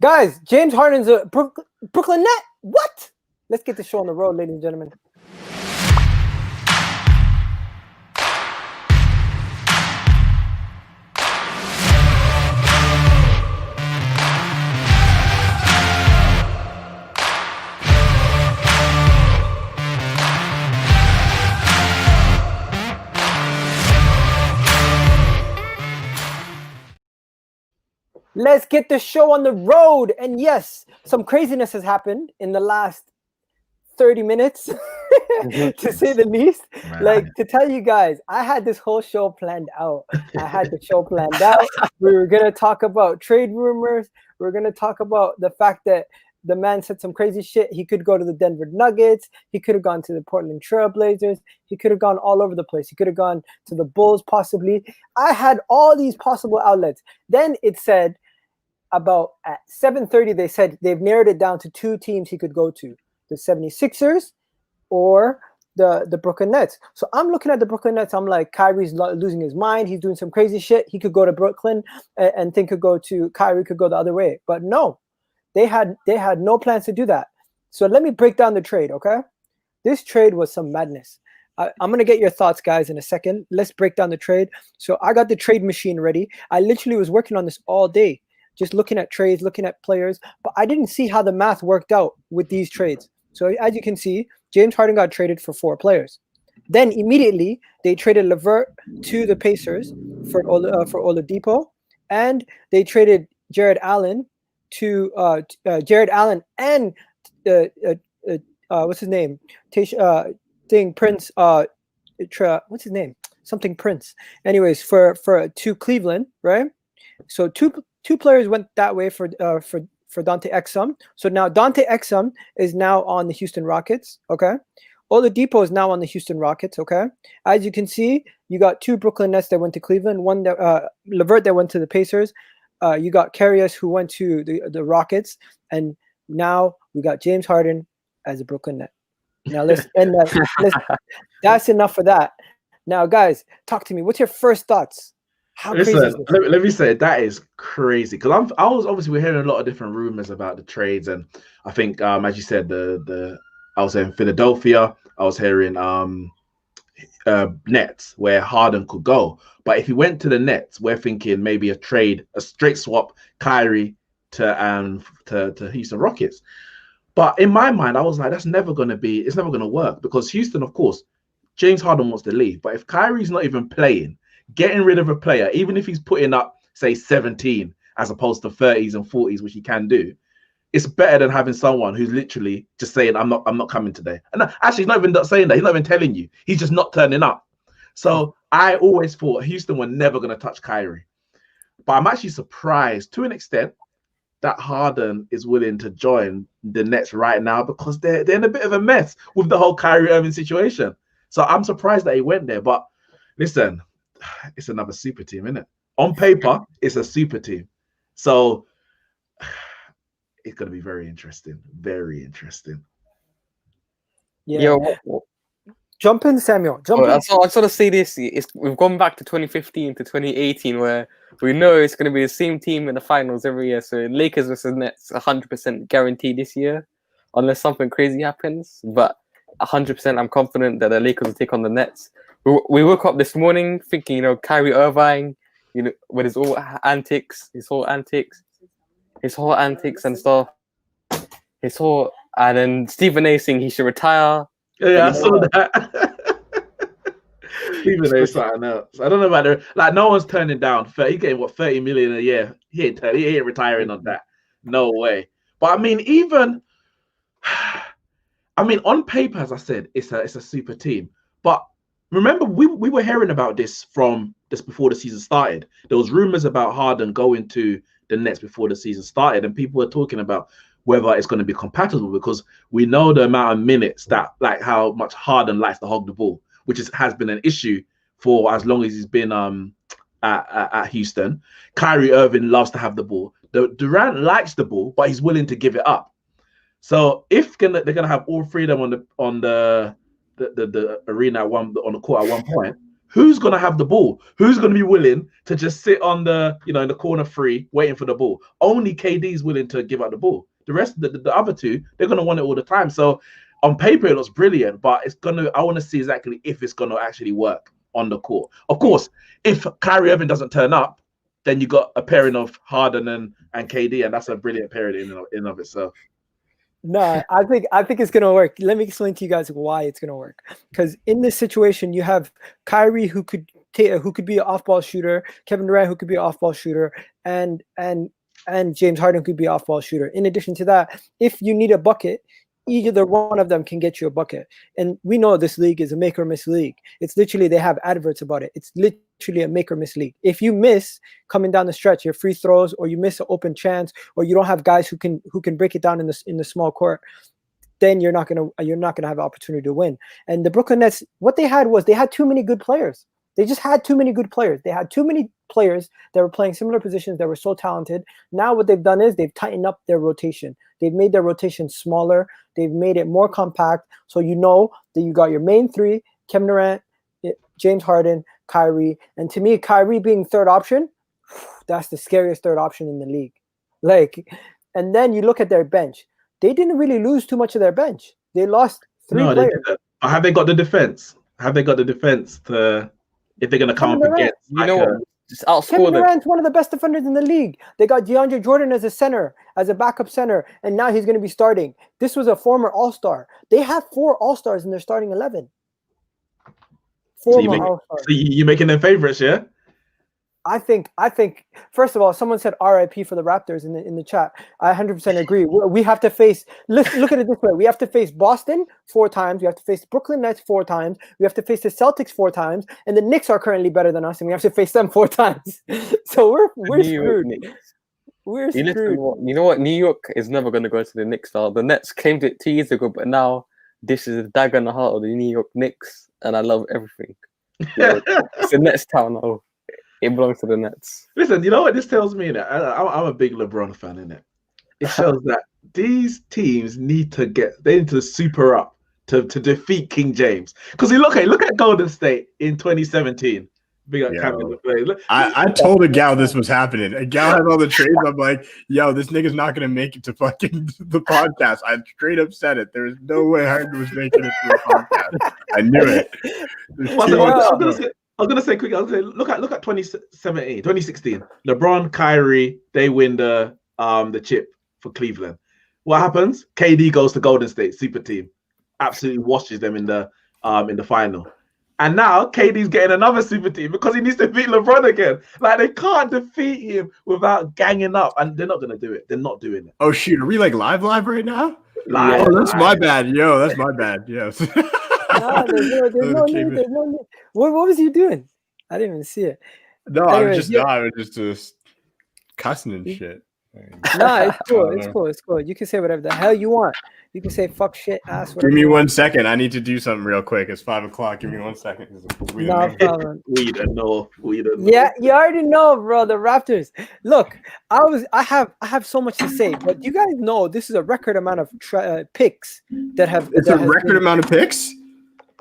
Guys, James Harden's a Brooklyn Net. What? Let's get the show on the road, ladies and gentlemen. Let's get the show on the road. And yes, some craziness has happened in the last 30 minutes, to say the least. Man. Like, to tell you guys, I had this whole show planned out. We were going to talk about trade rumors. We were going to talk about the fact that the man said some crazy shit. He could go to the Denver Nuggets. He could have gone to the Portland Trail Blazers. He could have gone all over the place. He could have gone to the Bulls, possibly. I had all these possible outlets. Then it said, about at 7:30, they said they've narrowed it down to two teams he could go to, the 76ers or the Brooklyn Nets. So I'm looking at the Brooklyn Nets. I'm like, Kyrie's losing his mind. He's doing some crazy shit. He could go to Brooklyn and think Kyrie could go the other way. But no, they had no plans to do that. So let me break down the trade, okay? This trade was some madness. I'm going to get your thoughts, guys, in a second. Let's break down the trade. So I got the trade machine ready. I literally was working on this all day, just looking at trades, looking at players, but I didn't see how the math worked out with these trades. So as you can see, James Harden got traded for 4 players. Then immediately they traded LeVert to the Pacers for Oladipo, and they traded Jarrett Allen to and what's his name? Prince. What's his name? Something Prince. Anyways, for to Cleveland, right? So two players went that way for Dante Exum. So now Dante Exum is now on the Houston Rockets. Okay. Oladipo is now on the Houston Rockets. Okay. As you can see, you got 2 Brooklyn Nets that went to Cleveland, one that LeVert that went to the Pacers. You got Caris who went to the Rockets, and now we got James Harden as a Brooklyn Net. Now let's end that. That's enough for that. Now, guys, talk to me. What's your first thoughts? Listen, let me say that is crazy, because we're hearing a lot of different rumors about the trades, and I think as you said, I was in Philadelphia, I was hearing Nets where Harden could go, but if he went to the Nets, we're thinking maybe a straight swap, Kyrie to Houston Rockets. But in my mind, I was like, it's never going to work, because Houston, of course, James Harden wants to leave, but if Kyrie's not even playing, getting rid of a player, even if he's putting up, say, 17 as opposed to 30s and 40s, which he can do, it's better than having someone who's literally just saying, I'm not coming today. And actually, he's not even saying that. He's not even telling you. He's just not turning up. So I always thought Houston were never going to touch Kyrie. But I'm actually surprised, to an extent, that Harden is willing to join the Nets right now, because they're in a bit of a mess with the whole Kyrie Irving situation. So I'm surprised that he went there. But listen, it's another super team, isn't it? On paper, it's a super team. So it's going to be very interesting. Very interesting. Yeah. Jump in, Samuel. I sort of say this. We've gone back to 2015 to 2018, where we know it's going to be the same team in the finals every year. So Lakers versus Nets, 100% guaranteed this year, unless something crazy happens. But 100%, I'm confident that the Lakers will take on the Nets. We woke up this morning thinking, Kyrie Irving, with his whole antics and stuff, and then Stephen A saying he should retire. Yeah, I saw that. Stephen A something else. I don't know about no one's turning down. He's getting what, 30 million a year. He ain't retiring on that. No way. But on paper, as I said, it's a super team. But remember, we were hearing about this from just before the season started. There was rumors about Harden going to the Nets before the season started, and people were talking about whether it's going to be compatible, because we know the amount of minutes that, like, how much Harden likes to hog the ball, which has been an issue for as long as he's been at Houston. Kyrie Irving loves to have the ball. Durant likes the ball, but he's willing to give it up. So if they're gonna have all 3 of them on the arena on the court at one point, who's going to have the ball? Who's going to be willing to just sit on the, in the corner free, waiting for the ball? Only KD is willing to give up the ball. The rest, the other two, they're going to want it all the time. So on paper, it looks brilliant, but I want to see exactly if it's going to actually work on the court. Of course, if Kyrie Irving doesn't turn up, then you got a pairing of Harden and KD, and that's a brilliant pairing in and of itself. No, I think it's gonna work. Let me explain to you guys why it's gonna work. Because in this situation, you have Kyrie who could be an off-ball shooter, Kevin Durant who could be an off-ball shooter, and James Harden could be an off-ball shooter. In addition to that, if you need a bucket, either one of them can get you a bucket. And we know this league is a make or miss league. It's literally, they have adverts about it. It's literally a make or miss league. If you miss coming down the stretch, your free throws, or you miss an open chance, or you don't have guys who can break it down in the small court, then you're not gonna have an opportunity to win. And the Brooklyn Nets, what they had was they had too many good players. They just had too many good players. They had too many players that were playing similar positions that were so talented. Now what they've done is they've tightened up their rotation. They've made their rotation smaller. They've made it more compact. So you know that you got your main three, Kevin Durant, James Harden, Kyrie. And to me, Kyrie being third option, that's the scariest third option in the league. And then you look at their bench. They didn't really lose too much of their bench. They lost three players. Have they got the defense? Have they got the defense to... If they're going to come up against, just outscore Kevin them. Durant's one of the best defenders in the league. They got DeAndre Jordan as a backup center, and now he's going to be starting. This was a former All-Star. They have 4 All-Stars in their starting 11. Former All-Stars. So you're making them favorites, yeah? I think. First of all, someone said RIP for the Raptors in the chat. I 100% agree. We have to face. Look at it this way: we have to face Boston 4 times. We have to face Brooklyn Nets 4 times. We have to face the Celtics 4 times, and the Knicks are currently better than us, and we have to face them 4 times. So we're screwed. We're screwed. You know what? New York is never going to go to the Knicks now. The Nets claimed it 2 years ago, but now this is a dagger in the heart of the New York Knicks, and I love everything. It's a Nets town now. It belongs to the Nets. Listen, you know what this tells me? I'm a big LeBron fan, innit? It shows that these teams need to super up to defeat King James. Because look at Golden State in 2017. Big up Cameron. I told a gal this was happening. A gal had all the trades. I'm like, yo, this nigga's not gonna make it to fucking the podcast. I straight up said it. There was no way Harden was making it to the podcast. I knew it. I was gonna say quickly. Look at 2016. LeBron, Kyrie, they win the chip for Cleveland. What happens? KD goes to Golden State, super team, absolutely washes them in the final. And now KD's getting another super team because he needs to beat LeBron again. Like, they can't defeat him without ganging up, and they're not gonna do it. They're not doing it. Oh shoot, are we like live right now? Live. Oh, that's my bad. Yo, that's my bad. Yes. There's no need. What was you doing? I didn't even see it. No, anyways, I was just cussing and shit. No, it's cool. It's cool. You can say whatever the hell you want. You can say fuck, shit, ass. Give me 1 second. I need to do something real quick. It's 5:00. Give me 1 second. No problem. We don't know. Yeah, you already know, bro. The Raptors. Look, I have so much to say, but you guys know this is a record amount of picks that have. It's a record amount of picks.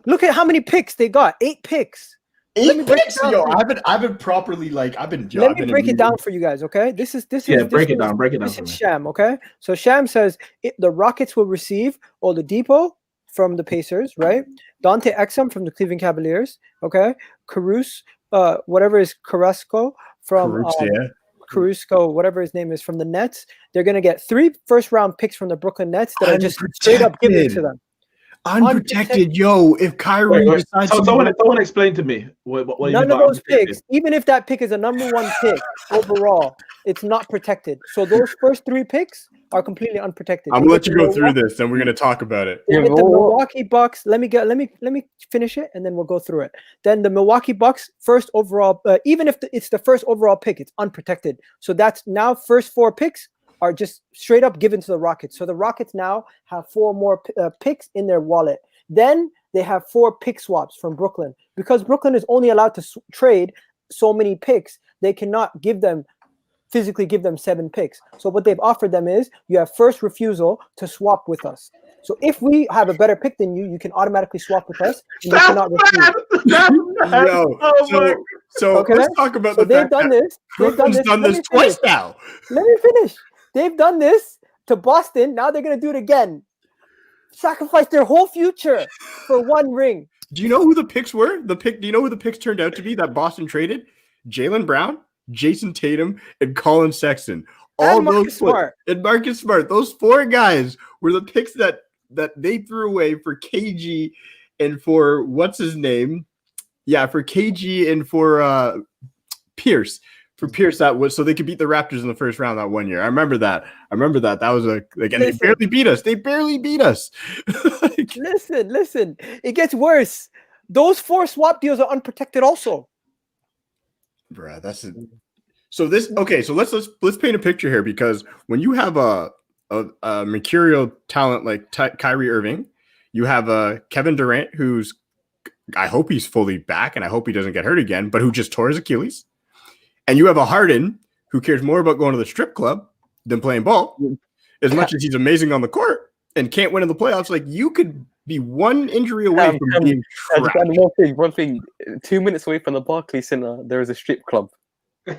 Look at how many picks they got. 8 picks. 8 picks? Yo, I've been properly like Let me break it down for you guys, okay? This is break it down. This is Sham, okay? So Sham says the Rockets will receive Oladipo from the Pacers, right? Dante Exum from the Cleveland Cavaliers, okay? Kurucs, whatever is Carrasco from Caruso, whatever his name is, from the Nets. They're gonna get 3 first-round picks from the Brooklyn Nets that are just straight up given to them. Unprotected, yo. If Kyrie decides someone explain to me what none of those picks, even if that pick is a number 1 pick overall, it's not protected. So those first 3 picks are completely unprotected. I'm gonna let you go through this, and we're gonna talk about it. The Milwaukee Bucks. Let me finish it, and then we'll go through it. Then the Milwaukee Bucks first overall, even if it's the first overall pick, it's unprotected. So that's now first 4 picks are just straight up given to the Rockets. So the Rockets now have 4 more picks in their wallet. Then they have 4 pick swaps from Brooklyn. Because Brooklyn is only allowed to trade so many picks, they cannot physically give them 7 picks. So what they've offered them is you have first refusal to swap with us. So if we have a better pick than you, you can automatically swap with us. And you That's cannot refuse. bad. Yo, so Okay. let's talk about So the they've fact done that this. They've done Brooklyn's this. done Let this me twice finish. now. Let me finish. They've done this to Boston. Now they're gonna do it again. Sacrifice their whole future for one ring. Do you know who the picks were? Do you know who the picks turned out to be that Boston traded? Jaylen Brown, Jason Tatum, and Colin Sexton. And Marcus Smart. And Marcus Smart. Those 4 guys were the picks that they threw away for KG and for what's his name? Yeah, for KG and for Pierce. For Pierce, that was so they could beat the Raptors in the first round that one year. I remember that. That was and they barely beat us. They barely beat us. Listen. It gets worse. Those 4 swap deals are unprotected also. Bruh, that's it. So this okay. So let's paint a picture here, because when you have a mercurial talent like Kyrie Irving, you have Kevin Durant, who's I hope he's fully back and I hope he doesn't get hurt again, but who just tore his Achilles, and you have a Harden who cares more about going to the strip club than playing ball, as much as he's amazing on the court and can't win in the playoffs. Like, you could be one injury away from being trapped. One thing. 2 minutes away from the Barclays Center, there is a strip club. 2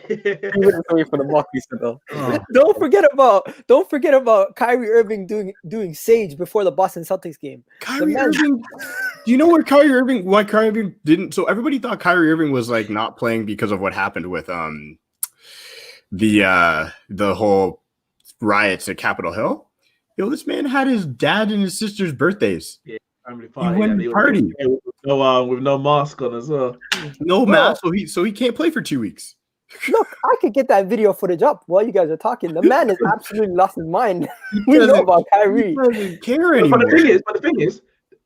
minutes away from the Barclays Center. Oh. Don't forget about Kyrie Irving doing Sage before the Boston Celtics game. Kyrie Irving. Do you know why Kyrie Irving didn't? So everybody thought Kyrie Irving was like not playing because of what happened with the whole riots at Capitol Hill. Yo, this man had his dad and his sister's birthdays. Yeah, family He party. went to party with no mask on as well. No mask, so he can't play for 2 weeks. Look, I could get that video footage up while you guys are talking. The man is absolutely lost his mind. We know about Kyrie. He doesn't care anymore. But the thing is,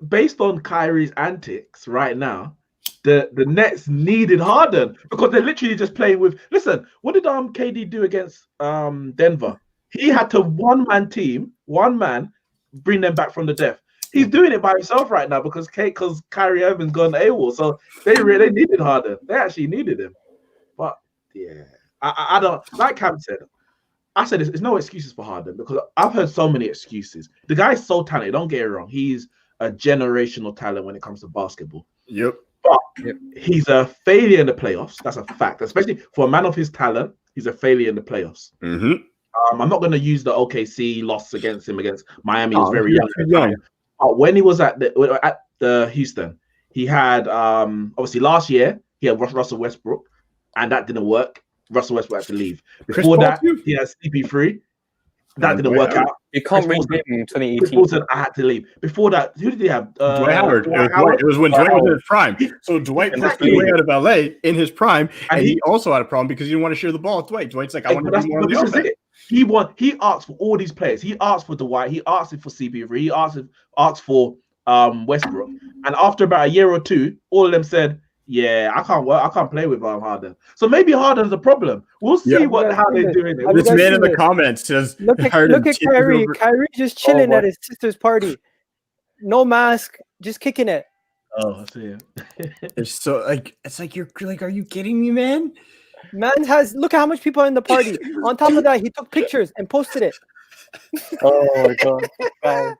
based on Kyrie's antics right now, the Nets needed Harden because they're literally just playing with. Listen, what did KD do against Denver? He had to one man, bring them back from the death. He's doing it by himself right now because Kyrie Irving's gone AWOL. So they really needed Harden. They actually needed him. But yeah, I don't, like Cam said, I said it's no excuses for Harden because I've heard so many excuses. The guy's so talented. Don't get it wrong. He's a generational talent when it comes to basketball. Yep. But he's a failure in the playoffs. That's a fact. Especially for a man of his talent, he's a failure in the playoffs. Mm-hmm. I'm not going to use the OKC loss against Miami. He was very young. But when he was at the Houston, he had obviously last year he had Russell Westbrook, and that didn't work. Russell Westbrook had to leave. Before that, he had CP3. That didn't work out. You can't bring him in 2018. Chris Paul said, I had to leave. Before that, who did he have? Dwight Howard. It was when Dwight was in his prime. So Dwight pushed his way out of LA in his prime, and he also had a problem because he didn't want to share the ball with Dwight. Dwight's like, I want to be more on the offense. He asked for all these players. He asked for Dwight. He asked for CP3. He asked for Westbrook. And after about a year or two, all of them said, yeah, I can't play with Harden. So maybe Harden's a problem. We'll see how they're doing it. This man in the comments says, look at Kyrie. Kyrie just chilling at his sister's party. No mask, just kicking it. Oh, I see it. It's so it's like you're like, are you kidding me, man? Man look at how much people are in the party. On top of that, he took pictures and posted it. Oh my god.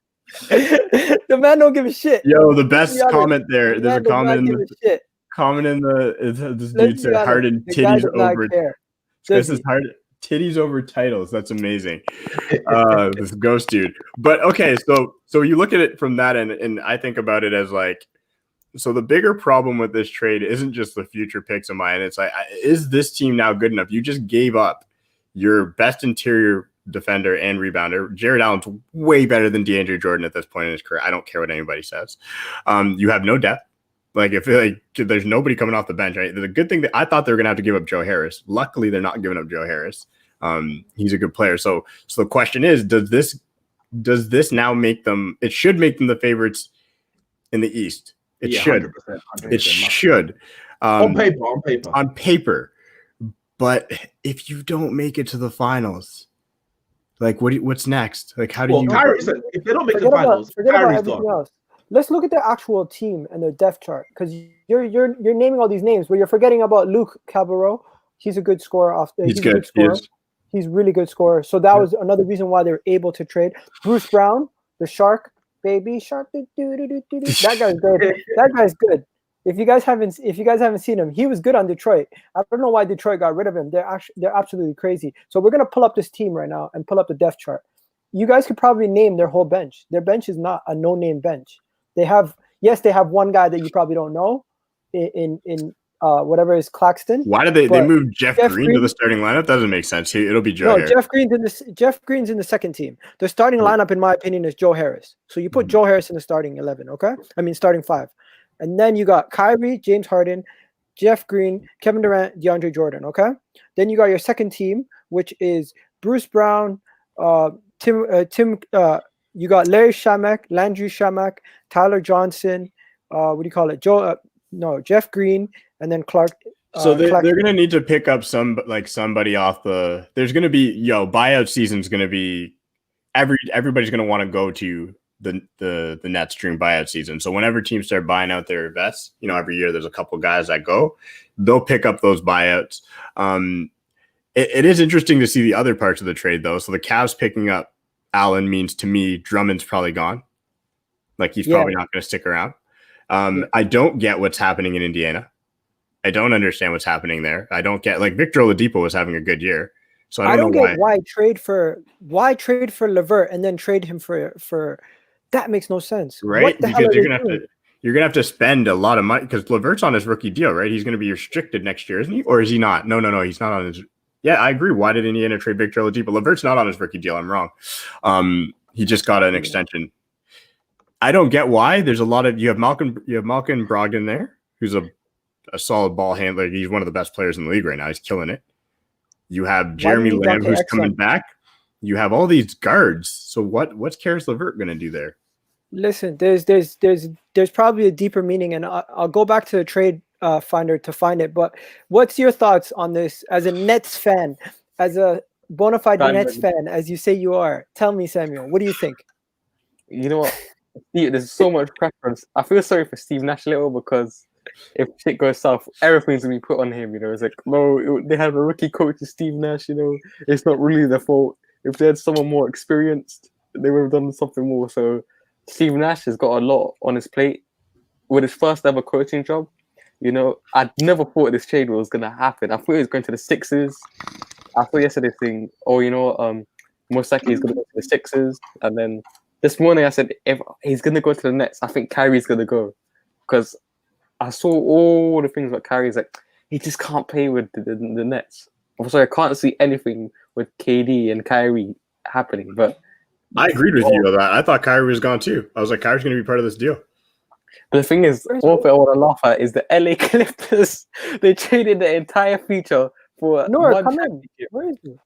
The man don't give a shit. Yo, the best comment there. There's a comment in this dude said Harden titties over. This is Harden titties over titles. That's amazing. This ghost dude. But okay, so you look at it from that end, and I think about it as like, so the bigger problem with this trade isn't just the future picks of mine. It's like, is this team now good enough? You just gave up your best interior defender and rebounder. Jarrett Allen's way better than DeAndre Jordan at this point in his career. I don't care what anybody says. You have no depth. Like, if there's nobody coming off the bench, right? The good thing that I thought they were gonna have to give up Joe Harris. Luckily, they're not giving up Joe Harris. He's a good player. So the question is, does this now make them? It should make them the favorites in the East. It should. 100%. It should. On paper. But if you don't make it to the finals, like what's next? Like, how do you? If they don't make the finals, Kyrie's gone. Let's look at their actual team and their depth chart, because you're naming all these names, but you're forgetting about Luke Cabarro. He's a good scorer. He's good. He's really good scorer. So that was another reason why they were able to trade Bruce Brown, the Shark. baby shark. That guy's good. That guy's good. If you guys haven't seen him, he was good on Detroit. I don't know why Detroit got rid of him. They're absolutely crazy. So we're gonna pull up this team right now and pull up the depth chart. You guys could probably name their whole bench. Their bench is not a no-name bench. They have one guy that you probably don't know in whatever is Claxton. Why did they move Jeff Green to the starting lineup? Doesn't make sense. It'll be Joe Harris. Jeff Green's in the second team. The starting lineup, in my opinion, is Joe Harris. So you put Joe Harris in the starting 11, okay? I mean, starting 5. And then you got Kyrie, James Harden, Jeff Green, Kevin Durant, DeAndre Jordan, okay? Then you got your second team, which is Bruce Brown, you got Larry Shamak, Landry Shamak, Tyler Johnson, Jeff Green, and then Clark. So they're going to need to pick up somebody off the. There's going to be buyout season's going to be everybody's going to want to go to the Nets during buyout season. So whenever teams start buying out their vets, every year there's a couple guys that go. They'll pick up those buyouts. It is interesting to see the other parts of the trade though. So the Cavs picking up Allen means to me Drummond's probably gone. Like he's probably not going to stick around. I don't get what's happening in Indiana. I don't understand what's happening there. I don't get Victor Oladipo was having a good year. So I don't know why trade for LeVert and then trade him for that makes no sense. Right? Because you're gonna have to spend a lot of money because LeVert's on his rookie deal, right? He's gonna be restricted next year, isn't he? Or is he not? No, he's not on his. Yeah, I agree. Why did Indiana trade Victor Oladipo? LeVert's not on his rookie deal. I'm wrong. He just got an extension. I don't get why. There's a lot of you have Malcolm Brogdon there, who's a solid ball handler. He's one of the best players in the league right now. He's killing it. You have Jeremy Lamb, who's coming back. You have all these guards. So what's Caris LeVert going to do there? Listen, there's probably a deeper meaning, and I'll go back to the trade finder to find it. But what's your thoughts on this as a Nets fan, as a bona fide Nets fan, as you say you are? Tell me, Samuel, what do you think? You know what? There's so much preference. I feel sorry for Steve Nash a little because if shit goes south, everything's gonna be put on him. It's like, no, they have a rookie coach, Steve Nash. It's not really their fault. If they had someone more experienced, they would have done something more. So Steve Nash has got a lot on his plate with his first ever coaching job. I never thought this trade was gonna happen. I thought he was going to the Sixers. I thought yesterday saying, most likely he's gonna go to the Sixers, and then this morning I said if he's gonna go to the Nets, I think Kyrie's gonna go because I saw all the things about Kyrie's like he just can't play with the Nets. I'm sorry, I can't see anything with KD and Kyrie happening. But I agreed with you on that. I thought Kyrie was gone too. I was like, Kyrie's gonna be part of this deal. But the thing is, one thing I want to laugh at is the LA Clippers. They traded the entire future for one championship. Where is he?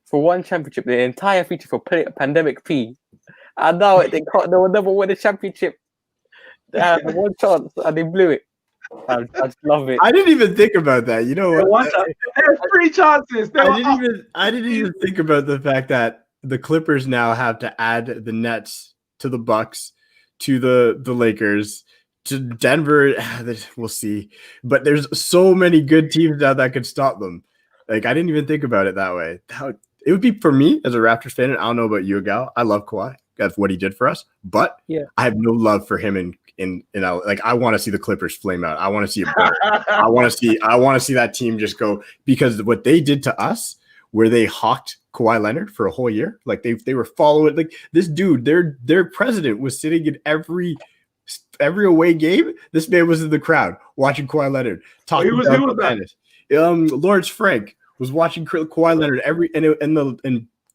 For one championship, the entire future for pandemic P. And now they will never win a championship. They had one chance and they blew it. I just love it. I didn't even think about that. You know what? There's 3 chances. I didn't even think about the fact that the Clippers now have to add the Nets to the Bucks, to the Lakers, to Denver. We'll see. But there's so many good teams now that could stop them. I didn't even think about it that way. It would be for me as a Raptors fan, and I don't know about you, Gal. I love Kawhi. That's what he did for us. But I have no love for him in I want to see the Clippers flame out. I want to see it burn. I want to see that team just go, because what they did to us, where they hawked Kawhi Leonard for a whole year, they were following this dude. Their president was sitting in every away game. This man was in the crowd watching Kawhi Leonard talking about tennis. Lawrence Frank was watching Kawhi Leonard and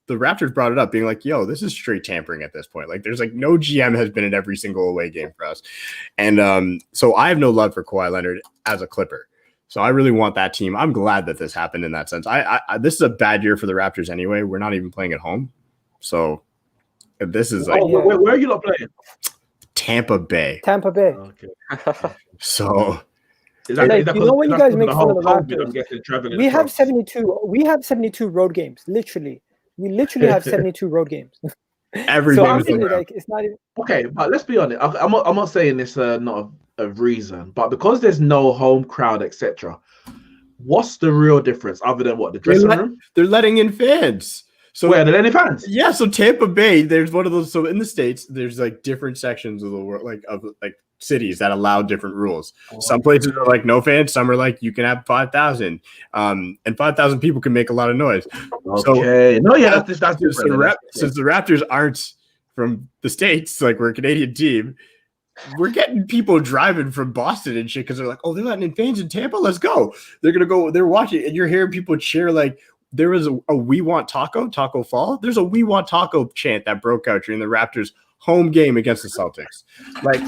the Raptors brought it up, being like, yo, this is straight tampering at this point. There's no GM has been in every single away game for us. And so I have no love for Kawhi Leonard as a Clipper. So I really want that team. I'm glad that this happened in that sense. This is a bad year for the Raptors anyway. We're not even playing at home. So this is where are you not playing? Tampa Bay. Okay. So when you guys make fun of the Raptors, we have 72 road games, literally. We literally have 72 road games. Every game is it's not even okay. But let's be honest. I'm not saying this not a reason, but because there's no home crowd, etc. What's the real difference other than what the dressing room? They're letting in fans. So where are there any fans? Yeah, so Tampa Bay, there's one of those. So in the States, there's like different sections of the world, like cities that allow different rules. Some places are like no fans. Some are like you can have 5,000, and 5,000 people can make a lot of noise. Okay, that's different. Since the Raptors aren't from the States, like we're a Canadian team, we're getting people driving from Boston and shit because they're like, oh, they're letting in fans in Tampa. Let's go. They're gonna go. They're watching, and you're hearing people cheer like. There was a "We Want Taco Fall." There's a "We Want Taco" chant that broke out during the Raptors' home game against the Celtics. Like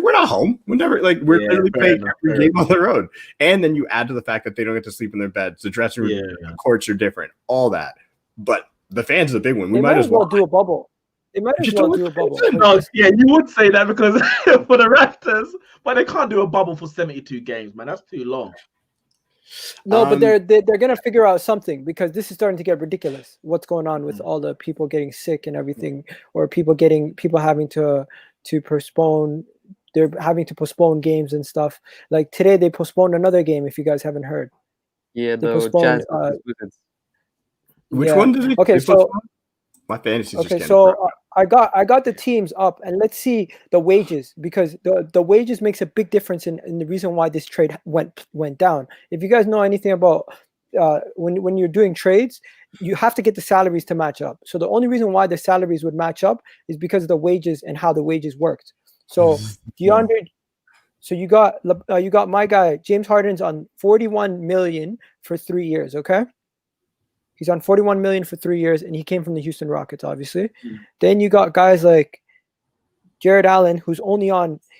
we're not home. We're literally playing every game on the road. And then you add to the fact that they don't get to sleep in their beds. The dressing room courts are different. All that. But the fans are the big one. We might as well do a bubble. They might as well do a bubble. No, yeah, you would say that because for the Raptors, but they can't do a bubble for 72 games, man. That's too long. No, but they're gonna figure out something because this is starting to get ridiculous. What's going on with all the people getting sick and everything, or people having to postpone? They're having to postpone games and stuff. Like today, they postponed another game. If you guys haven't heard, they postponed. Which one did it? Okay, so my fantasy. Okay, so I got the teams up, and let's see the wages because the wages makes a big difference in the reason why this trade went down. If you guys know anything about when you're doing trades, you have to get the salaries to match up. So the only reason why the salaries would match up is because of the wages and how the wages worked. So so you got my guy James Harden's on 41 million for 3 years. Okay. He's on 41 million for 3 years, and he came from the Houston Rockets, obviously. Then you got guys like Jarrett Allen, who's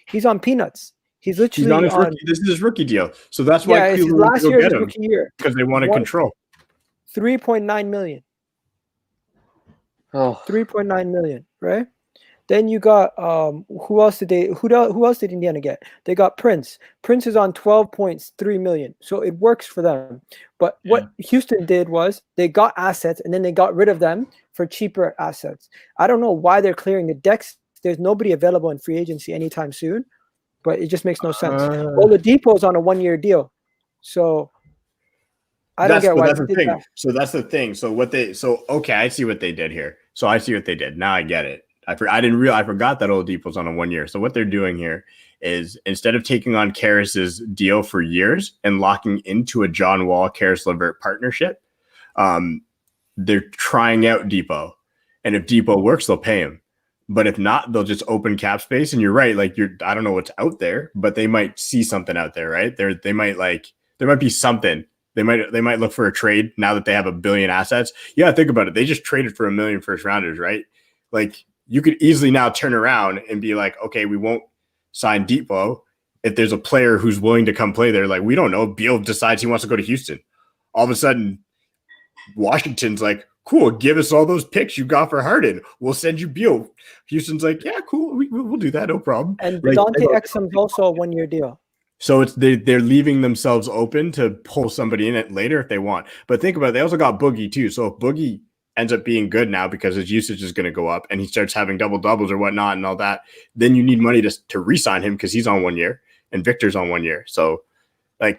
he's on peanuts. He's literally on his rookie. This is his rookie deal. So that's why it's last year's rookie year. Because they want to control. 3.9 million. Oh, 3.9 million, right? Then you got who else did Indiana get? They got Prince. Prince is on 12.3 million. So it works for them. But what Houston did was they got assets and then they got rid of them for cheaper assets. I don't know why they're clearing the decks. There's nobody available in free agency anytime soon, but it just makes no sense. Oladipo is on a 1-year deal. So I don't get why that's the thing. That. So that's the thing. Okay, I see what they did here. So I see what they did. Now I get it. I forgot that Oladipo's on a 1 year. So what they're doing here is instead of taking on Caris's deal for years and locking into a John Wall, Caris LeVert partnership, they're trying out Depot. And if Depot works, they'll pay him. But if not, they'll just open cap space. And you're right, I don't know what's out there, but they might see something out there, right? There might be something. They might look for a trade now that they have $1 billion assets. Yeah, think about it. They just traded for $1 million first rounders, right? Like you could easily now turn around and be like, okay, we won't sign Depot if there's a player who's willing to come play there. Like, we don't know. Beal decides he wants to go to Houston. All of a sudden, Washington's like, cool, give us all those picks you got for Harden. We'll send you Beal. Houston's like, yeah, cool. We'll do that. No problem. And Dante Exum's also a 1 year deal. So they're leaving themselves open to pull somebody in it later if they want. But think about it. They also got Boogie too. So if Boogie ends up being good now because his usage is going to go up and he starts having double doubles or whatnot and all that, then you need money to re-sign him because he's on 1 year and Victor's on 1 year. So now I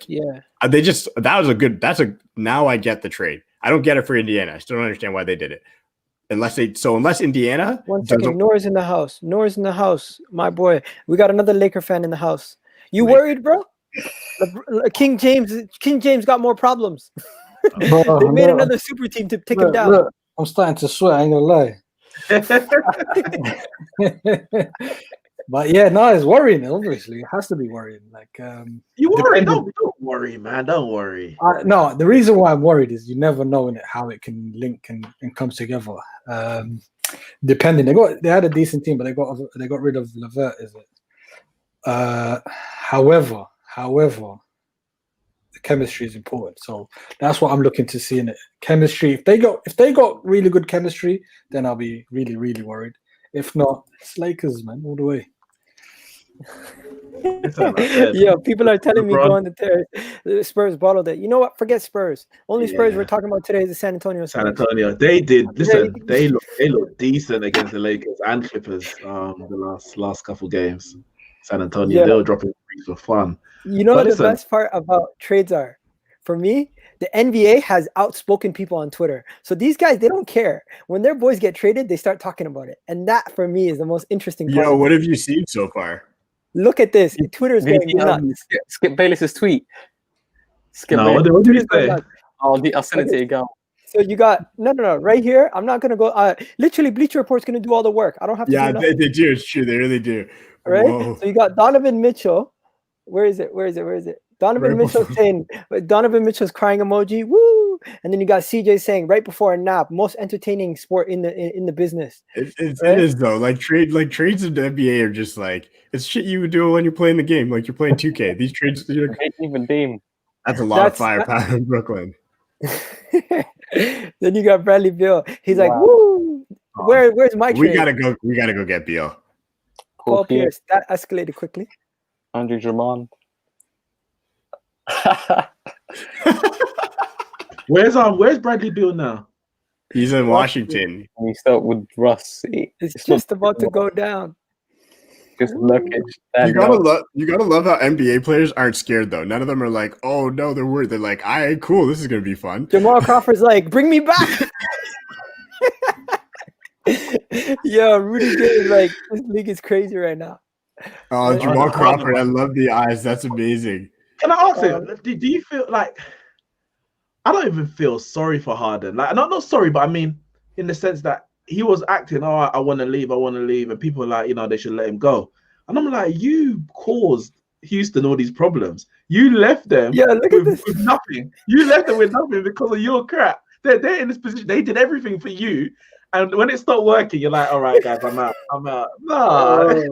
get the trade. I don't get it for Indiana. I still don't understand why they did it. Unless Indiana. 1 second. Nora's in the house. My boy. We got another Laker fan in the house. You worried, bro? King James got more problems. Bro, they made another super team to take him down. Look, I'm starting to sweat. I ain't gonna lie. But yeah, no, it's worrying. Obviously, it has to be worrying. Like, you worry? Don't worry, man. Don't worry. No, the reason why I'm worried is you never know how it can link and comes together. Depending, they had a decent team, but they got rid of LeVert. Is it? However, the chemistry is important. So that's what I'm looking to see in it. Chemistry. If they got really good chemistry, then I'll be really, really worried. If not, it's Lakers, man, all the way. Yeah, people are telling me go on the terrace. Spurs bottled it. You know what? Forget Spurs. Only Spurs we're talking about today is the San Antonio Spurs. San Antonio. They did. Listen, they look decent against the Lakers and Clippers. The last couple games. San Antonio, they were dropping threes for fun. You know what the best part about trades are? For me, The NBA has outspoken people on Twitter. So these guys, they don't care. When their boys get traded, they start talking about it. And that, for me, is the most interesting part. Yo, what have you seen so far? Look at this. Twitter's Did going you see, nuts. Skip Bayless's tweet? Skip No, Bayless. what did he Twitter's going say? nuts. I'll send it to you, girl. So you got no, right here. I'm not gonna go. Literally, Bleacher Report's gonna do all the work. I don't have to. Yeah, do nothing, they do. It's true. They really do. right? Whoa. So you got Donovan Mitchell. Where is it? Donovan Right Mitchell saying, Donovan Mitchell's crying emoji. Woo! And then you got CJ saying right before a nap, most entertaining sport in the business. It Right? is though. Trades in the NBA are just like it's shit you would do when you're playing the game. Like you're playing 2K. These trades, Even Dame. that's a lot of firepower in Brooklyn. Then you got Bradley Beal. He's like, Wow. woo! Where's my trade? We gotta go get Beal. Paul Pierce. That escalated quickly. Andrew Drummond. Where's Bradley Beal now? He's in Washington. We start with Russ. It's just about to go down. Just Nurkic. You gotta love how NBA players aren't scared though. None of them are like, oh no, they're worried. They're like, all right, cool, this is gonna be fun. Jamal Crawford's like, bring me back. Yo, Rudy Gay is like, this league is crazy right now. Oh, Jamal Crawford, I love the eyes. That's amazing. Can I ask him? Do you feel like I don't even feel sorry for Harden? Like, not sorry, but I mean, in the sense that he was acting, oh, I want to leave, and people are like, they should let him go. And I'm like, you caused Houston all these problems. You left them with nothing. You left them with nothing because of your crap. They're in this position. They did everything for you. And when it stopped working, you're like, all right, guys, I'm out. No.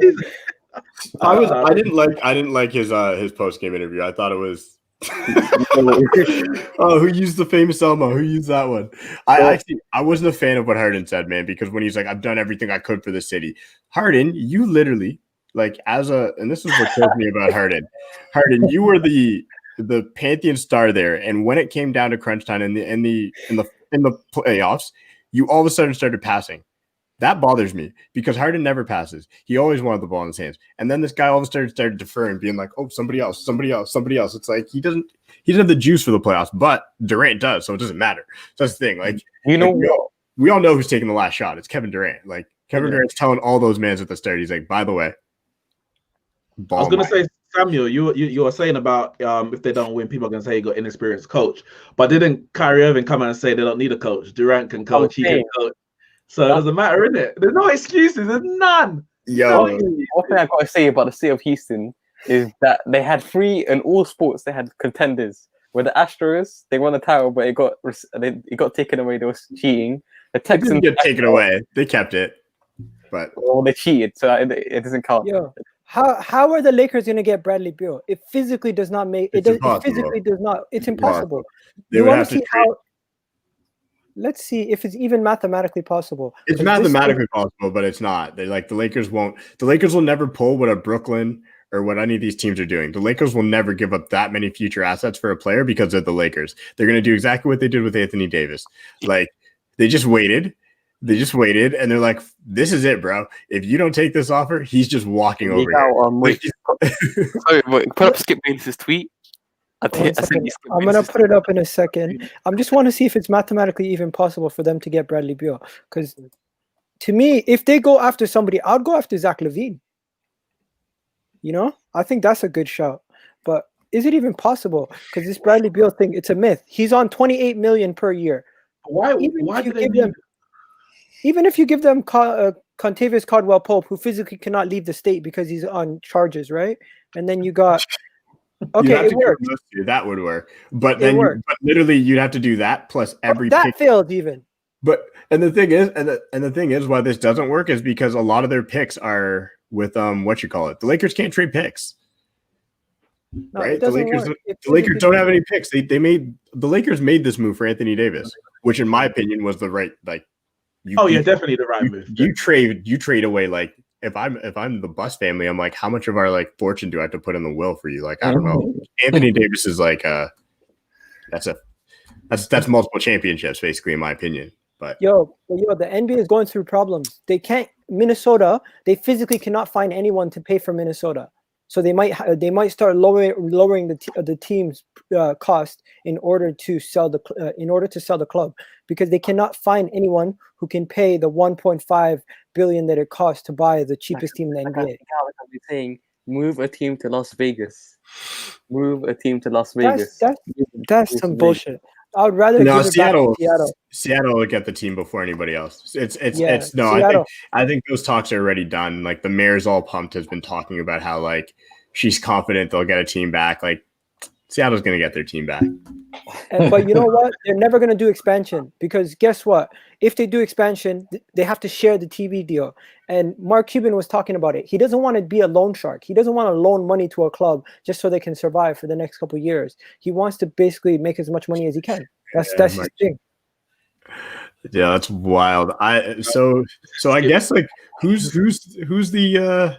I didn't like his post-game interview. I thought it was oh, who used the famous Elmo? Who used that one? I wasn't a fan of what Harden said, man, because when he's like, I've done everything I could for the city. Harden, you literally and this is what kills me about Harden. Harden, you were the Pantheon star there, and when it came down to crunch time in the playoffs, you all of a sudden started passing. That bothers me because Harden never passes. He always wanted the ball in his hands. And then this guy all of a sudden started deferring, being like, oh, somebody else. It's like he doesn't have the juice for the playoffs, but Durant does, so it doesn't matter. So that's the thing. Like, we all know who's taking the last shot. It's Kevin Durant. Like, Kevin Durant's telling all those mans at the start, he's like, by the way, I was gonna say, Samuel, you were saying about if they don't win, people are gonna say you got inexperienced coach. But didn't Kyrie Irving come out and say they don't need a coach? Durant can coach, he can coach. So it doesn't matter, innit? There's no excuses. There's none. Yo, one thing I gotta say about the city of Houston is that they had in all sports. They had contenders. Where the Astros, they won the title, but it got taken away. They was cheating. The Texans didn't get taken away. They kept it, but they cheated, so it doesn't count. Yo, how are the Lakers gonna get Bradley Beal? It physically does not make it. It physically does not. It's impossible. They would have to trade. Let's see if it's even mathematically possible. It's mathematically possible, but it's not. They like the Lakers won't. The Lakers will never pull what a Brooklyn or what any of these teams are doing. The Lakers will never give up that many future assets for a player because of the Lakers. They're going to do exactly what they did with Anthony Davis. Like they just waited, and they're like, "This is it, bro. If you don't take this offer, he's just walking over here." Sorry, put up Skip Bayless's tweet. I'm gonna put it up in a second. I just want to see if it's mathematically even possible for them to get Bradley Beal. Because to me, if they go after somebody, I'd go after Zach LaVine. I think that's a good shout. But is it even possible? Because this Bradley Beal thing, it's a myth. He's on $28 million per year. Why do they need? Even if you give them Contavious Caldwell-Pope, who physically cannot leave the state because he's on charges, right? And then you got. Okay, it works. That would work, but then, but literally, you'd have to do that plus every. That failed even. And the thing is, why this doesn't work is because a lot of their picks are with The Lakers can't trade picks, right? The Lakers don't have any picks. The Lakers made this move for Anthony Davis, which in my opinion was the right definitely the right move. You trade away like. If I'm the Bus family, I'm like, how much of our fortune do I have to put in the will for you? Like, I don't know. Anthony Davis is like that's multiple championships, basically, in my opinion. But the NBA is going through problems. They can't Minnesota. They physically cannot find anyone to pay for Minnesota. So they might start lowering the team's cost in order to sell the club, because they cannot find anyone who can pay the 1.5 billion that it costs to buy the cheapest team in the NBA. Like I'm saying, move a team to Las Vegas. Move a team to Las Vegas. That's some bullshit. I would rather give it back to Seattle. Seattle will get the team before anybody else. Seattle. I think those talks are already done. Like the mayor's all pumped, has been talking about how like she's confident they'll get a team back. Like Seattle's going to get their team back. But you know what? They're never going to do expansion, because guess what? If they do expansion, they have to share the TV deal. And Mark Cuban was talking about it. He doesn't want to be a loan shark. He doesn't want to loan money to a club just so they can survive for the next couple of years. He wants to basically make as much money as he can. That's his thing. Yeah, that's wild. So I guess like who's the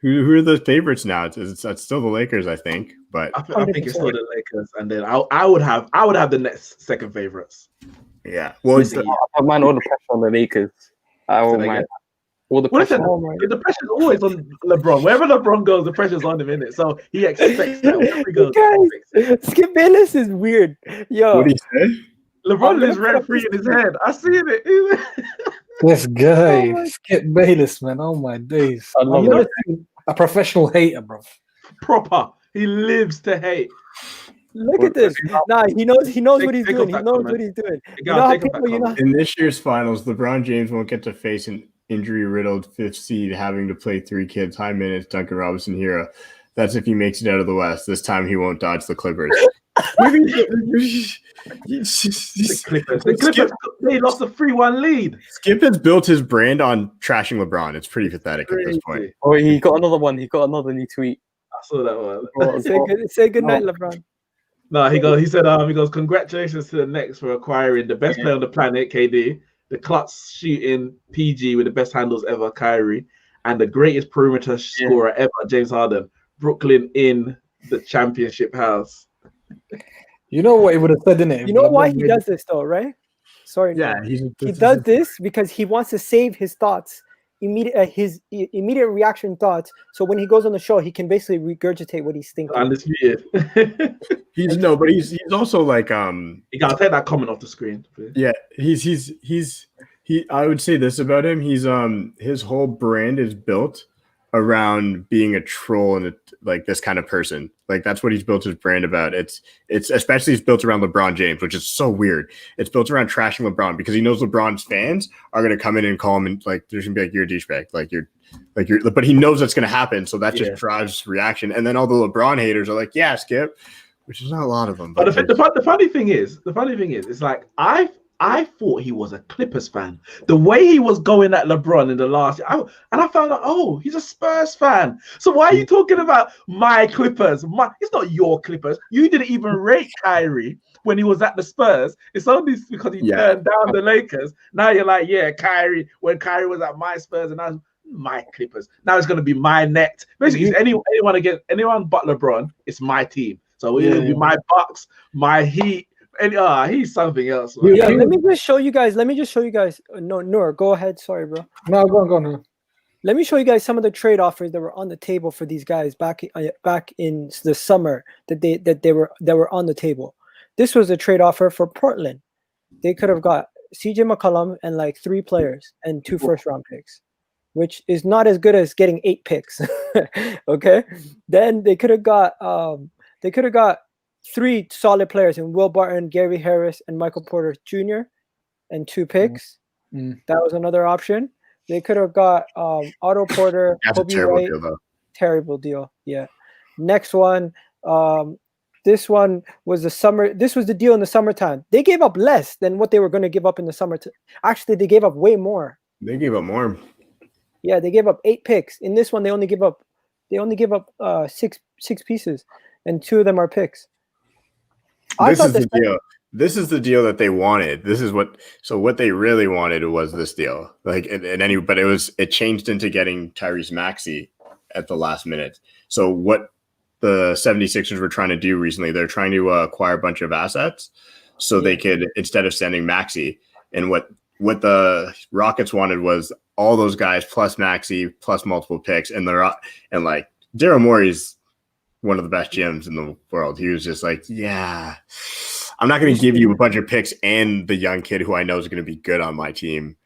who are the favorites now? It's still the Lakers, I think. But I think it's still the Lakers, and then I would have the Nets second favorites. Yeah, well, I mind all the pressure on the Lakers. I won't mind all the pressure. The pressure's always on LeBron. Wherever LeBron goes, the pressure's on him, innit? So he expects that wherever he goes. Guys, Skip Bayless is weird. Yo, what do you say? LeBron lives rent free in his head. I see it. This guy, Skip Bayless, man. Oh my days! I love that. A professional hater, bro. Proper. He lives to hate. Look at this. Nah, he knows what he's doing. He knows what he's doing. In this year's finals, LeBron James won't get to face an injury-riddled fifth seed having to play 3 kids, high minutes, Duncan Robinson hero. That's if he makes it out of the West. This time he won't dodge the Clippers. The Clippers, they lost a 3-1 lead. Skip has built his brand on trashing LeBron. It's pretty pathetic at this point. Oh, he got another one. He got another new tweet. I saw that one. Say good night, LeBron. No, he said, congratulations to the Knicks for acquiring the best player on the planet, KD, the clutch shooting PG with the best handles ever, Kyrie, and the greatest perimeter scorer ever, James Harden. Brooklyn in the championship house. You know what he would have said, didn't it? You know why he does this, though, right? Sorry. Yeah, he does this because he wants to save his thoughts, his immediate reaction thoughts. So when he goes on the show, he can basically regurgitate what he's thinking. Undisputed. But he's also like You gotta take that comment off the screen, please. Yeah, he. I would say this about him: he's his whole brand is built around being a troll and like this kind of person. Like that's what he's built his brand about. It's especially it's built around LeBron James, which is so weird. It's built around trashing LeBron because he knows LeBron's fans are gonna come in and call him and like there's gonna be like you're a douchebag, but he knows that's gonna happen, so that just drives reaction. And then all the LeBron haters are like, yeah, Skip, which is not a lot of them. But the funny thing is, it's like I thought he was a Clippers fan. The way he was going at LeBron in the last year, and I found out, he's a Spurs fan. So why are you talking about my Clippers? It's not your Clippers. You didn't even rate Kyrie when he was at the Spurs. It's only because he turned down the Lakers. Now you're like, yeah, Kyrie, when Kyrie was at my Spurs and now my Clippers. Now it's going to be my net. Basically, anyone but LeBron, it's my team. So it'll be my Bucks, my Heat. And he's something else. Man. Yeah, let me just show you guys. No, Noor, go ahead. Sorry, bro. No, go on. Let me show you guys some of the trade offers that were on the table for these guys back in the summer that were on the table. This was a trade offer for Portland. They could have got CJ McCollum and like 3 players and 2 first-round picks, which is not as good as getting 8 picks. Okay, then they could have got 3 solid players in Will Barton, Gary Harris, and Michael Porter Jr. and 2 picks. That was another option. They could have got Otto Porter. That's Kobe a terrible White. deal, though. Terrible deal. Yeah. Next one. This one was the summer. This was the deal in the summertime. They gave up less than what they were going to give up in the summer. Actually, they gave up way more. They gave up more. Yeah, they gave up 8 picks. In this one, they only give up 6 pieces, and 2 of them are picks. This is the deal that they wanted. What they really wanted was this deal. But it changed into getting Tyrese Maxey at the last minute. So what the 76ers were trying to do recently, they're trying to acquire a bunch of assets so they could, instead of sending Maxey, and what the Rockets wanted was all those guys plus Maxey plus multiple picks, and Daryl Morey's one of the best GMs in the world. He was just like, yeah, I'm not going to give you a bunch of picks and the young kid who I know is going to be good on my team.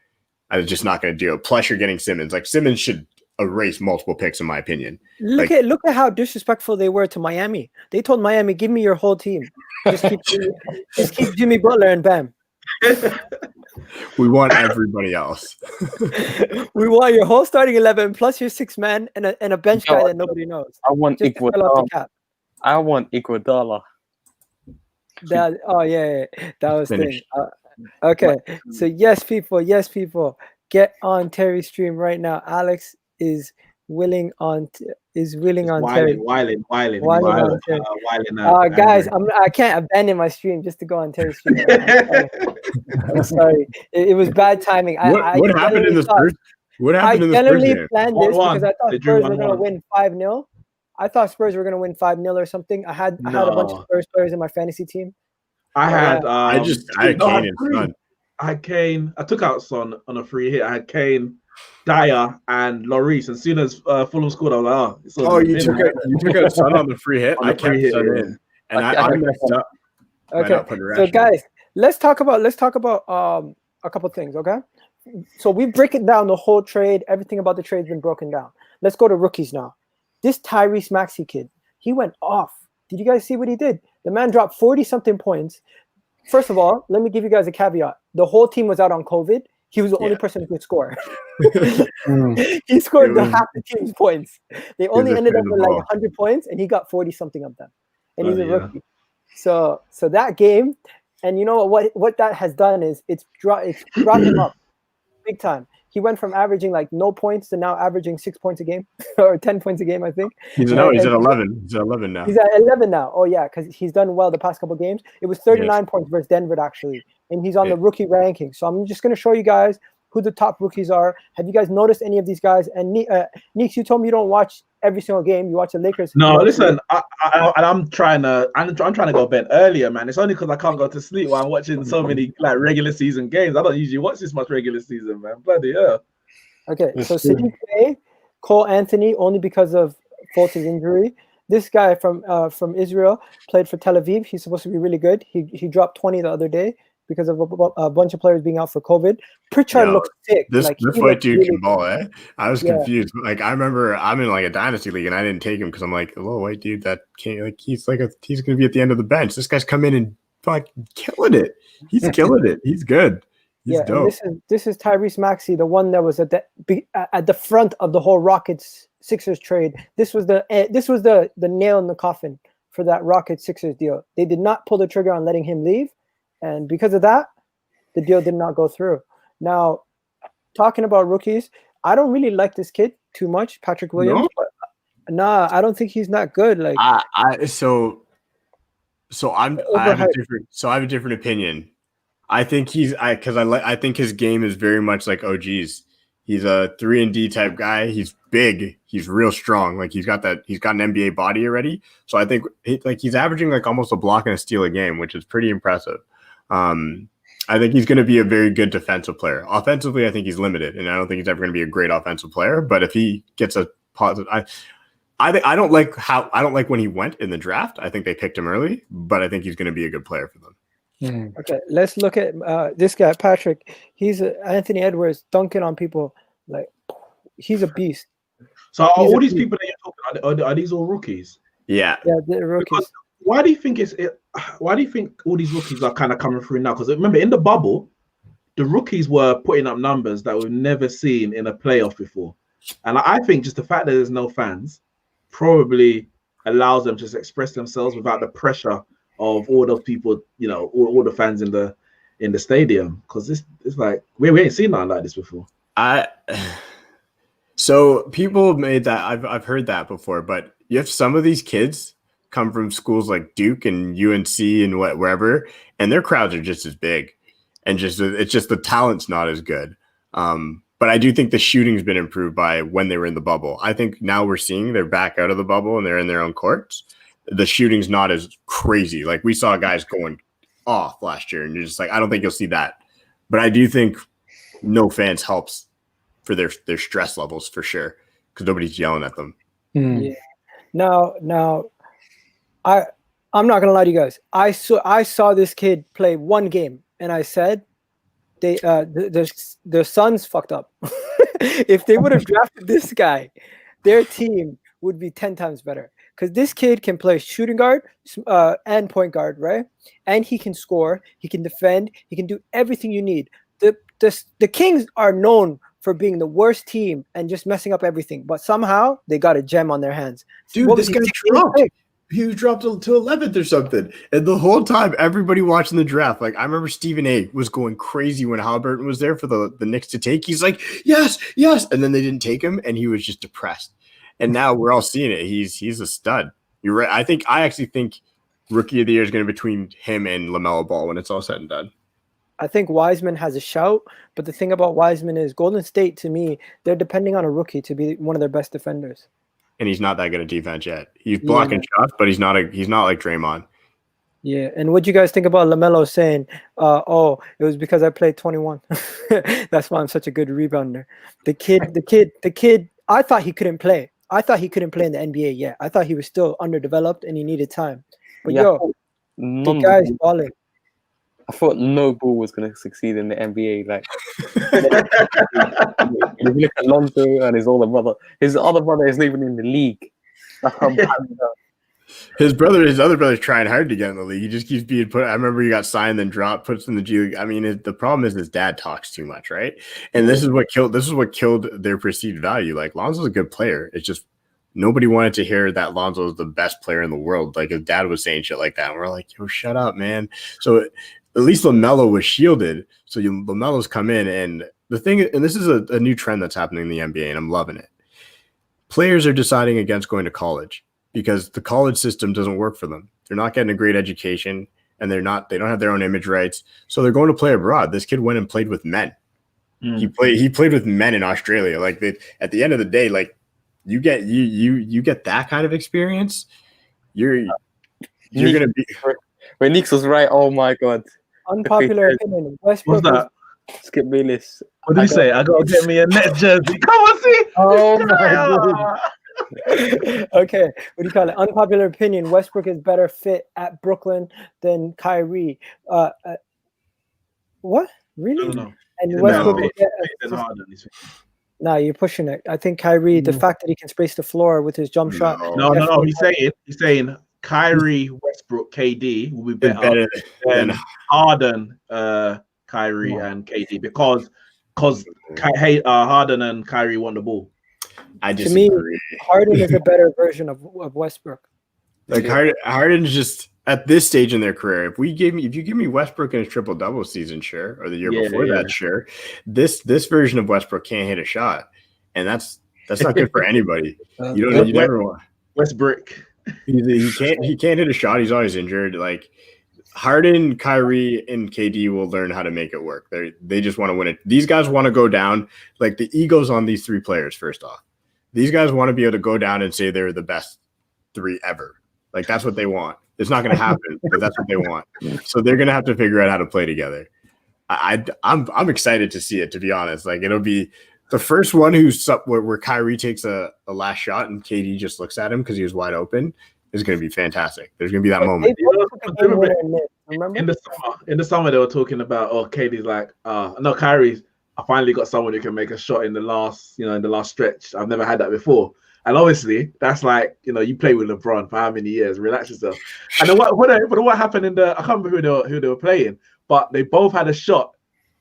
I'm just not going to do it. Plus, you're getting Simmons. Like, Simmons should erase multiple picks, in my opinion. Look at how disrespectful they were to Miami. They told Miami, "Give me your whole team. Just keep Jimmy Butler and Bam. We want everybody else. We want your whole starting 11 plus your 6 man and a bench guy that nobody knows. I want Just to fill out the cap. I want Iguodala. That was thing. Finished. Okay, so yes, people, get on Terry's stream right now. Alex is willing on Terry. Whiling Guys, I can't abandon my stream just to go on Terry's stream. I'm sorry. It was bad timing. What happened in the Spurs? What happened in the Spurs generally game? planned this because I thought Spurs were going to 1-1. win 5-0. I thought Spurs were going to win 5-0 or something. I had a bunch of Spurs players in my fantasy team. I had I had Kane and Son. I had Kane. I took out Son on a free hit. I had Kane, Dyer, and Lloris. As soon as Fulham scored, I was like, You took out Son on the free hit. I kept Son in, and I messed up. Okay, so guys, let's talk about a couple things. Okay, so we break it down the whole trade. Everything about the trade's been broken down. Let's go to rookies now. This Tyrese Maxey kid, he went off. Did you guys see what he did? The man dropped 40-something points. First of all, let me give you guys a caveat. The whole team was out on COVID. He was the only person who could score. He scored half the team's points. They only ended up with like 100 points, and he got 40-something of them. And he's a rookie. So that game, and you know what that has done is it's brought him up big time. He went from averaging like no points to now averaging 6 points a game or 10 points a game, I think. He's at 11. He's at 11 now. He's at 11 now. Oh, yeah, because he's done well the past couple of games. It was 39 points versus Denver, actually. And he's on the rookie ranking. So I'm just going to show you guys who the top rookies are. Have you guys noticed any of these guys? And Neeks, you told me you don't watch every single game. You watch the Lakers. No, listen, I'm trying to go to bed earlier, man. It's only because I can't go to sleep while I'm watching so many like regular season games. I don't usually watch this much regular season, man. Bloody hell. Okay, so Sidney Clay, Cole Anthony, only because of Fulton's injury. This guy from Israel played for Tel Aviv. He's supposed to be really good. He dropped 20 the other day because of a bunch of players being out for COVID. Pritchard looks sick. This white dude really can ball, eh? I was confused. Like, I remember I'm in like a dynasty league and I didn't take him because I'm like, oh, white dude that can't, like, he's going to be at the end of the bench. This guy's come in and fucking killing it. He's killing it. He's good. He's dope. This is Tyrese Maxey, the one that was at the front of the whole Rockets Sixers trade. This was the nail in the coffin for that Rockets Sixers deal. They did not pull the trigger on letting him leave, and because of that, the deal did not go through. Now, talking about rookies, I don't really like this kid too much, Patrick Williams. No? But I don't think he's not good. Like I have a different opinion. I think I think his game is very much like OG's. He's a 3-and-D type guy. He's big. He's real strong. Like he's got an NBA body already. So I think he's averaging like almost a block and a steal a game, which is pretty impressive. I think he's going to be a very good defensive player. Offensively, I think he's limited, and I don't think he's ever going to be a great offensive player. But if he gets a positive, I don't like when he went in the draft. I think they picked him early, but I think he's going to be a good player for them. Okay, let's look at this guy, Patrick. He's Anthony Edwards dunking on people. Like, he's a beast. So all these people that you're talking about, are these all rookies? Yeah, they're rookies. Because why do you think all these rookies are kind of coming through now? Because remember, in the bubble, the rookies were putting up numbers that we've never seen in a playoff before. And I think just the fact that there's no fans probably allows them to just express themselves without the pressure of all those people, you know, all the fans in the stadium, because it's like we ain't seen nothing like this before. So people have made that. I've heard that before, but you have some of these kids come from schools like Duke and UNC and wherever, and their crowds are just as big, and it's just the talent's not as good. But I do think the shooting's been improved by when they were in the bubble. I think now we're seeing they're back out of the bubble and they're in their own courts. The shooting's not as crazy. Like we saw guys going off last year, and you're just like, I don't think you'll see that. But I do think no fans helps for their stress levels for sure, because nobody's yelling at them. Yeah. Now, I'm not gonna lie to you guys. I saw this kid play one game, and I said, their sons fucked up. If they would have drafted this guy, their team would be 10 times better. Because this kid can play shooting guard and point guard, right? And he can score, he can defend, he can do everything you need. The Kings are known for being the worst team and just messing up everything, but somehow they got a gem on their hands. Dude, this guy dropped. He was dropped to 11th or something. And the whole time, everybody watching the draft, like I remember Stephen A. was going crazy when Haliburton was there for the Knicks to take. He's like, yes. And then they didn't take him, and he was just depressed. And now we're all seeing it. He's a stud. You're right. I actually think Rookie of the Year is going to be between him and LaMelo Ball when it's all said and done. I think Wiseman has a shout, but the thing about Wiseman is Golden State, to me, they're depending on a rookie to be one of their best defenders. And he's not that good at defense yet. He's blocking shots, but he's not like Draymond. Yeah, and what do you guys think about LaMelo saying, it was because I played 21. That's why I'm such a good rebounder. The kid, I thought he couldn't play. I thought he couldn't play in the NBA yet. I thought he was still underdeveloped and he needed time. But the guy's balling. I thought no ball was going to succeed in the NBA. Like, you look at Lonzo and his older brother. His other brother isn't even in the league. His other brother's trying hard to get in the league. He just keeps being put. I remember he got signed, then dropped, puts in the G League. I mean, the problem is his dad talks too much, right? And this is what killed their perceived value. Like Lonzo's a good player. It's just nobody wanted to hear that Lonzo is the best player in the world. Like his dad was saying shit like that, and we're like, yo, shut up, man. So at least LaMelo was shielded. So LaMelo's come in, and the thing, and this is a new trend that's happening in the NBA, and I'm loving it. Players are deciding against going to college because the college system doesn't work for them. They're not getting a great education, and they don't have their own image rights. So they're going to play abroad. This kid went and played with men. He played with men in Australia. Like at the end of the day, like you get that kind of experience. You're gonna be. When Nix was right, oh my god. Unpopular opinion. Westbrook. What's that? Skip Bayless. What did you say? I gotta get me a Nets jersey. Come on, see. Oh my god. Okay, what do you call it? Unpopular opinion. Westbrook is better fit at Brooklyn than Kyrie. What? Really? No. And Westbrook. No, you're pushing it. I think Kyrie, the fact that he can space the floor with his jump shot. No. He's saying Kyrie, Westbrook, KD will be better than Harden, Kyrie, and KD because Harden and Kyrie won the ball. I disagree. To me, Harden is a better version of Westbrook. Like Harden's just at this stage in their career. If you give me Westbrook in his triple double season, sure, or the year before that, sure. This version of Westbrook can't hit a shot, and that's not good for anybody. You never want Westbrook. He can't hit a shot. He's always injured. Like Harden, Kyrie, and KD will learn how to make it work. They just want to win it. These guys want to go down. Like the egos on these three players. First off, these guys want to be able to go down and say they're the best three ever. Like that's what they want. It's not going to happen, but that's what they want. So they're going to have to figure out how to play together. I'm excited to see it. To be honest, like it'll be the first one where Kyrie takes a last shot and KD just looks at him because he was wide open is going to be fantastic. There's going to be that moment. In the summer, they were talking about, KD's like, no, Kyrie's, I finally got someone who can make a shot in the last stretch. I've never had that before. And obviously, that's like, you play with LeBron for how many years? Relax yourself. And then what happened I can't remember who they were playing, but they both had a shot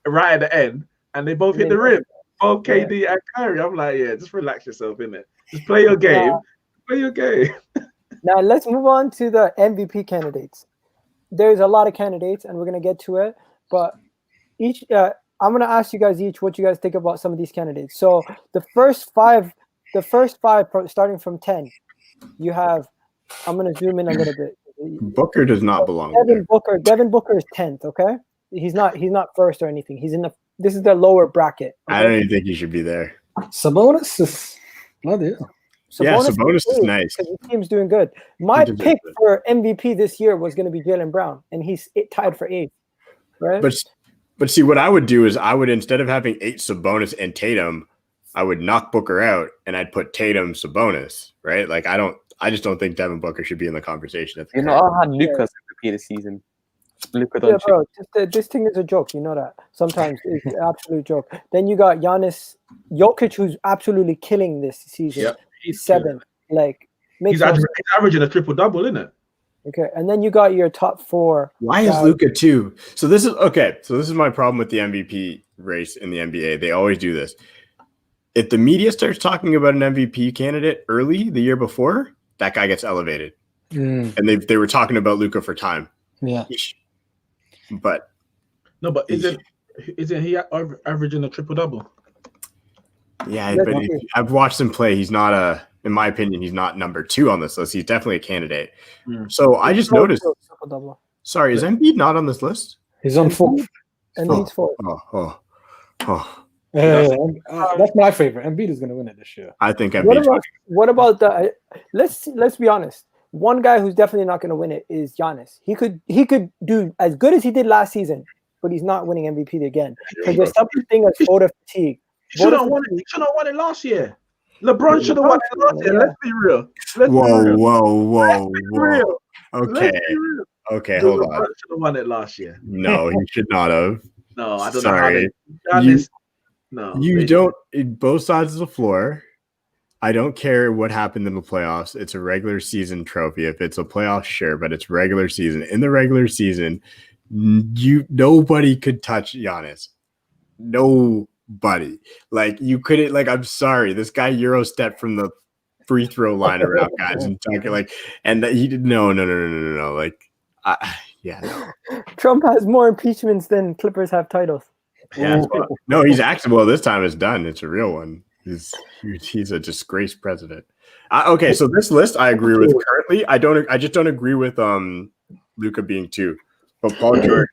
right at the end, and they both hit the rim. Both KD and Kyrie. I'm like, just relax yourself, innit? Just play your game. Play your game. Now, let's move on to the MVP candidates. There's a lot of candidates, and we're going to get to it. But I'm going to ask you guys each what you guys think about some of these candidates. So the first five, starting from 10, you have, I'm going to zoom in a little bit. Booker does not belong there. Devin Booker is 10th, okay? He's not first or anything. This is the lower bracket. Okay? I don't even think he should be there. Sabonis is bloody hell. Sabonis is nice. Because his team's doing good. My pick for MVP this year was going to be Jaylen Brown, and he's tied for 8th, right? But see, what I would do is instead of having 8 Sabonis and Tatum, I would knock Booker out, and I'd put Tatum Sabonis, right? Like I I just don't think Devin Booker should be in the conversation. You know, I had Luka MVP this season. Luka Yeah, Doncic. bro, this thing is a joke. You know that. Sometimes it's an absolute joke. Then you got Giannis Jokic, who's absolutely killing this season. Yep. He's 7. Like, makes He's no sense. averaging a triple-double, isn't it? Okay, and then you got your top 4. Why is Luka 2? So this is my problem with the MVP race in the NBA. They always do this. If the media starts talking about an MVP candidate early the year before, that guy gets elevated. And they were talking about Luka for time. Yeah. But isn't he averaging a triple-double? Yeah, but I've watched him play. He's not in my opinion, he's not number 2 on this list. He's definitely a candidate. So I just noticed. Sorry, is Embiid not on this list? He's on 4th. Embiid's 4th. That's my favorite. Embiid is going to win it this year. I think Embiid. What about the? Let's be honest. One guy who's definitely not going to win it is Giannis. He could do as good as he did last season, but he's not winning MVP again because there's something as voter fatigue. He should have won it last year. LeBron should have won it last year. Let's be real. Whoa. Okay, hold on. LeBron should have won it last year. No, he should not have. No, I don't Sorry. know how Giannis. No, you don't. Both sides of the floor. I don't care what happened in the playoffs. It's a regular season trophy. If it's a playoff, sure, but it's regular season. In the regular season, nobody could touch Giannis. Nobody. Like you couldn't. Like I'm sorry, this guy Euro stepped from the free throw line around guys and talking like, and he did no. Like, no. Trump has more impeachments than Clippers have titles. Yeah, no, he's actually this time it's done. It's a real one. He's a disgraced president. Okay, so this list I agree with currently. I just don't agree with Luka being 2, but Paul George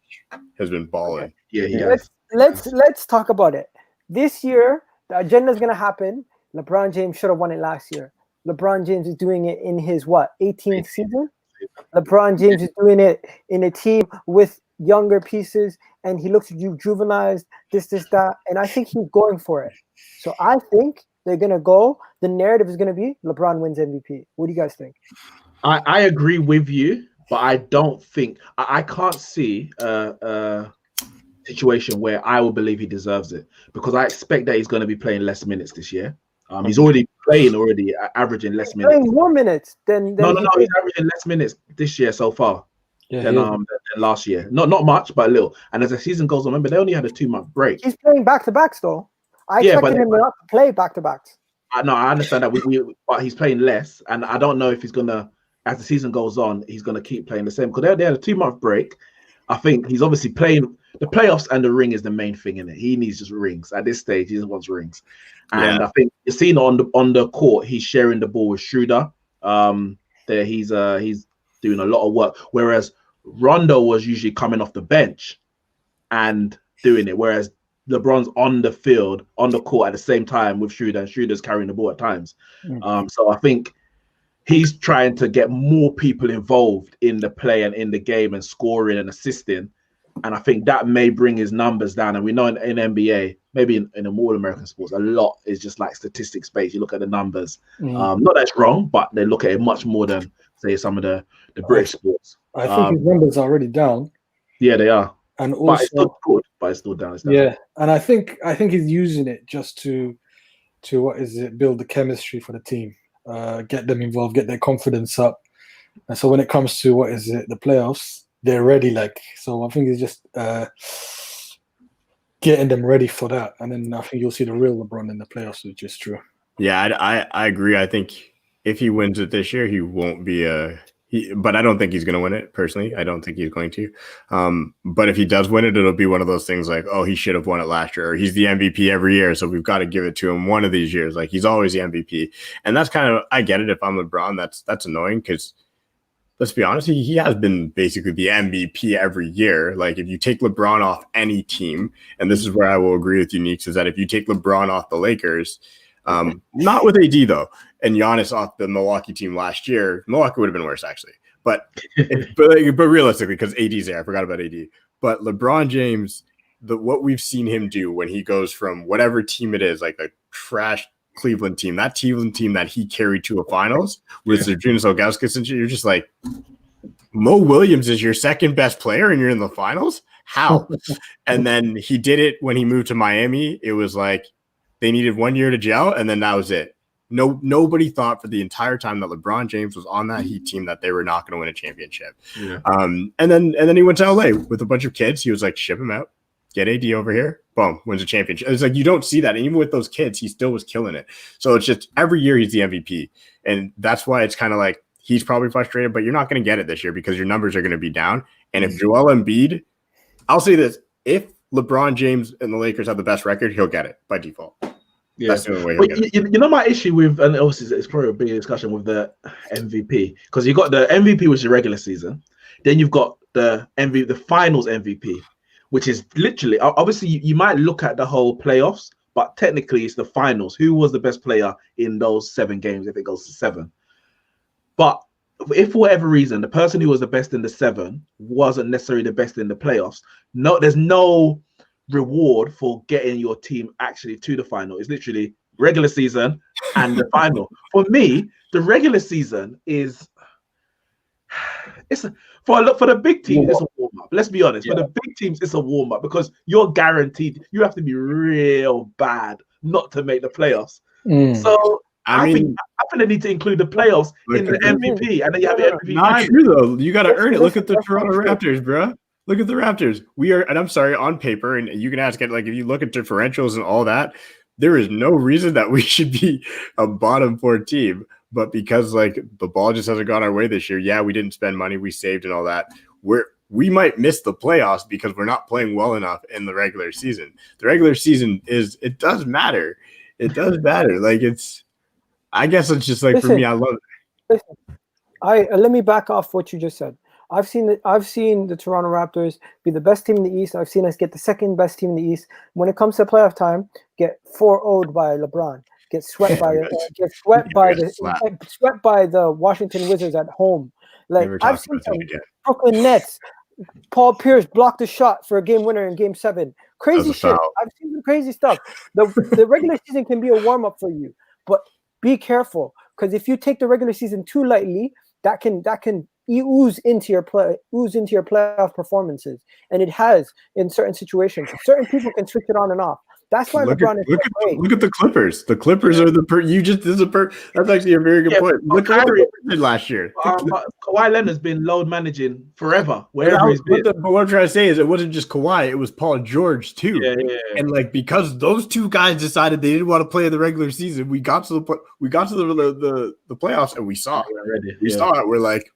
has been balling. Yeah, he has. Let's talk about it. This year, the agenda is gonna happen. LeBron James should have won it last year. LeBron James is doing it in his 18th season. LeBron James is doing it in a team with younger pieces, and he looks juvenilized. This, that, and I think he's going for it. So I think they're gonna go. The narrative is gonna be LeBron wins MVP. What do you guys think? I agree with you, but I don't think I can't see a situation where I will believe he deserves it because I expect that he's going to be playing less minutes this year. He's already averaging less minutes. Playing more minutes than no. He's averaging less minutes this year so far than last year. Not much, but a little. And as the season goes on, remember they only had a 2-month break. He's playing back-to-backs though. I expected him not to play back-to-backs. No, I understand that, but he's playing less, and I don't know if he's gonna, as the season goes on, he's gonna keep playing the same because they had a 2-month break. I think he's obviously playing the playoffs, and the ring is the main thing in it. He needs just rings at this stage. He just wants rings, and I think you've seen on the court, he's sharing the ball with Schroeder. There he's doing a lot of work, whereas Rondo was usually coming off the bench and doing it, whereas LeBron's on the field, on the court at the same time with Schroeder, and Schroeder's carrying the ball at times. So I think he's trying to get more people involved in the play and in the game and scoring and assisting. And I think that may bring his numbers down. And we know in NBA, maybe in all American sports, a lot is just like statistics based. You look at the numbers. Not that it's wrong, but they look at it much more than, say, some of the British sports. I think his numbers are already down. Yeah, they are. And also, but it's still good, but it's still down. Yeah, and I think he's using it just to build the chemistry for the team, get them involved, get their confidence up, and so when it comes to the playoffs, they're ready. So I think he's just getting them ready for that, and then I think you'll see the real LeBron in the playoffs, which is true. Yeah, I agree. I think if he wins it this year, he won't be but I don't think he's going to win it personally. I don't think he's going to. But if he does win it, it'll be one of those things like, oh, he should have won it last year, or he's the MVP every year, so we've got to give it to him one of these years. Like he's always the MVP, and that's kind of, I get it. If I'm LeBron, that's annoying because let's be honest, he has been basically the MVP every year. Like if you take LeBron off any team, and this is where I will agree with you, Neeks, is that if you take LeBron off the Lakers. Not with AD though, and Giannis off the Milwaukee team last year. Milwaukee would have been worse actually, but realistically, because AD's there, I forgot about AD. But LeBron James, what we've seen him do when he goes from whatever team it is, like a trash Cleveland team, that Cleveland team that he carried to a finals with Zydrunas Ilgauskas, and you're just like, Mo Williams is your second best player and you're in the finals? How? And then he did it when he moved to Miami. It was like they needed 1 year to gel, and then that was it. Nobody thought for the entire time that LeBron James was on that Heat team that they were not going to win a championship. Yeah. And then he went to LA with a bunch of kids. He was like, ship him out, get AD over here, boom, wins a championship. It's like you don't see that. And even with those kids, he still was killing it. So it's just every year he's the MVP. And that's why it's kind of like he's probably frustrated, but you're not going to get it this year because your numbers are going to be down. And if Joel Embiid, I'll say this, if LeBron James and the Lakers have the best record, he'll get it by default. Yeah. That's the only way he'll But get it. you know my issue with, and obviously it's probably a big discussion with the MVP, because you got the MVP, which is the regular season, then you've got the finals MVP, which is literally, obviously you might look at the whole playoffs, but technically it's the finals. Who was the best player in those 7 games if it goes to 7? But if for whatever reason the person who was the best in the 7 wasn't necessarily the best in the playoffs, there's no reward for getting your team actually to the final. It's literally regular season and the final. For me, the regular season is for the big teams, it's a warm-up. Let's be honest. For the big teams, it's a warm-up because you're guaranteed. You have to be real bad not to make the playoffs. So I think they need to include the playoffs in the MVP, and then you have the MVP. Not true though. You got to earn it. Look at the Toronto Raptors, bro. Look at the Raptors. We are, and I'm sorry, on paper, and you can ask it, like if you look at differentials and all that, there is no reason that we should be a bottom 4 team. But because like the ball just hasn't gone our way this year, yeah, we didn't spend money, we saved and all that. We might miss the playoffs because we're not playing well enough in the regular season. The regular season it does matter. It does matter. Like I guess it's just like for me, I love it. Let me back off what you just said. I've seen the Toronto Raptors be the best team in the East. I've seen us get the second best team in the East. When it comes to playoff time, get 4-0'd by LeBron, get swept by the Washington Wizards at home. Like I've seen some Brooklyn Nets. Paul Pierce blocked a shot for a game winner in Game 7. Crazy shit. I've seen some crazy stuff. The regular season can be a warm up for you, but be careful because if you take the regular season too lightly, that can ooze into your playoff performances, and it has in certain situations. Certain people can switch it on and off. That's why look at the Clippers. The Clippers are that's actually a very good point. Look at what Kyrie did last year. Kawhi Leonard's been load managing forever, wherever he's been. But what I'm trying to say is it wasn't just Kawhi, it was Paul George too. Yeah. And like because those two guys decided they didn't want to play in the regular season, we got to the playoffs and we saw it. We saw it. We're like,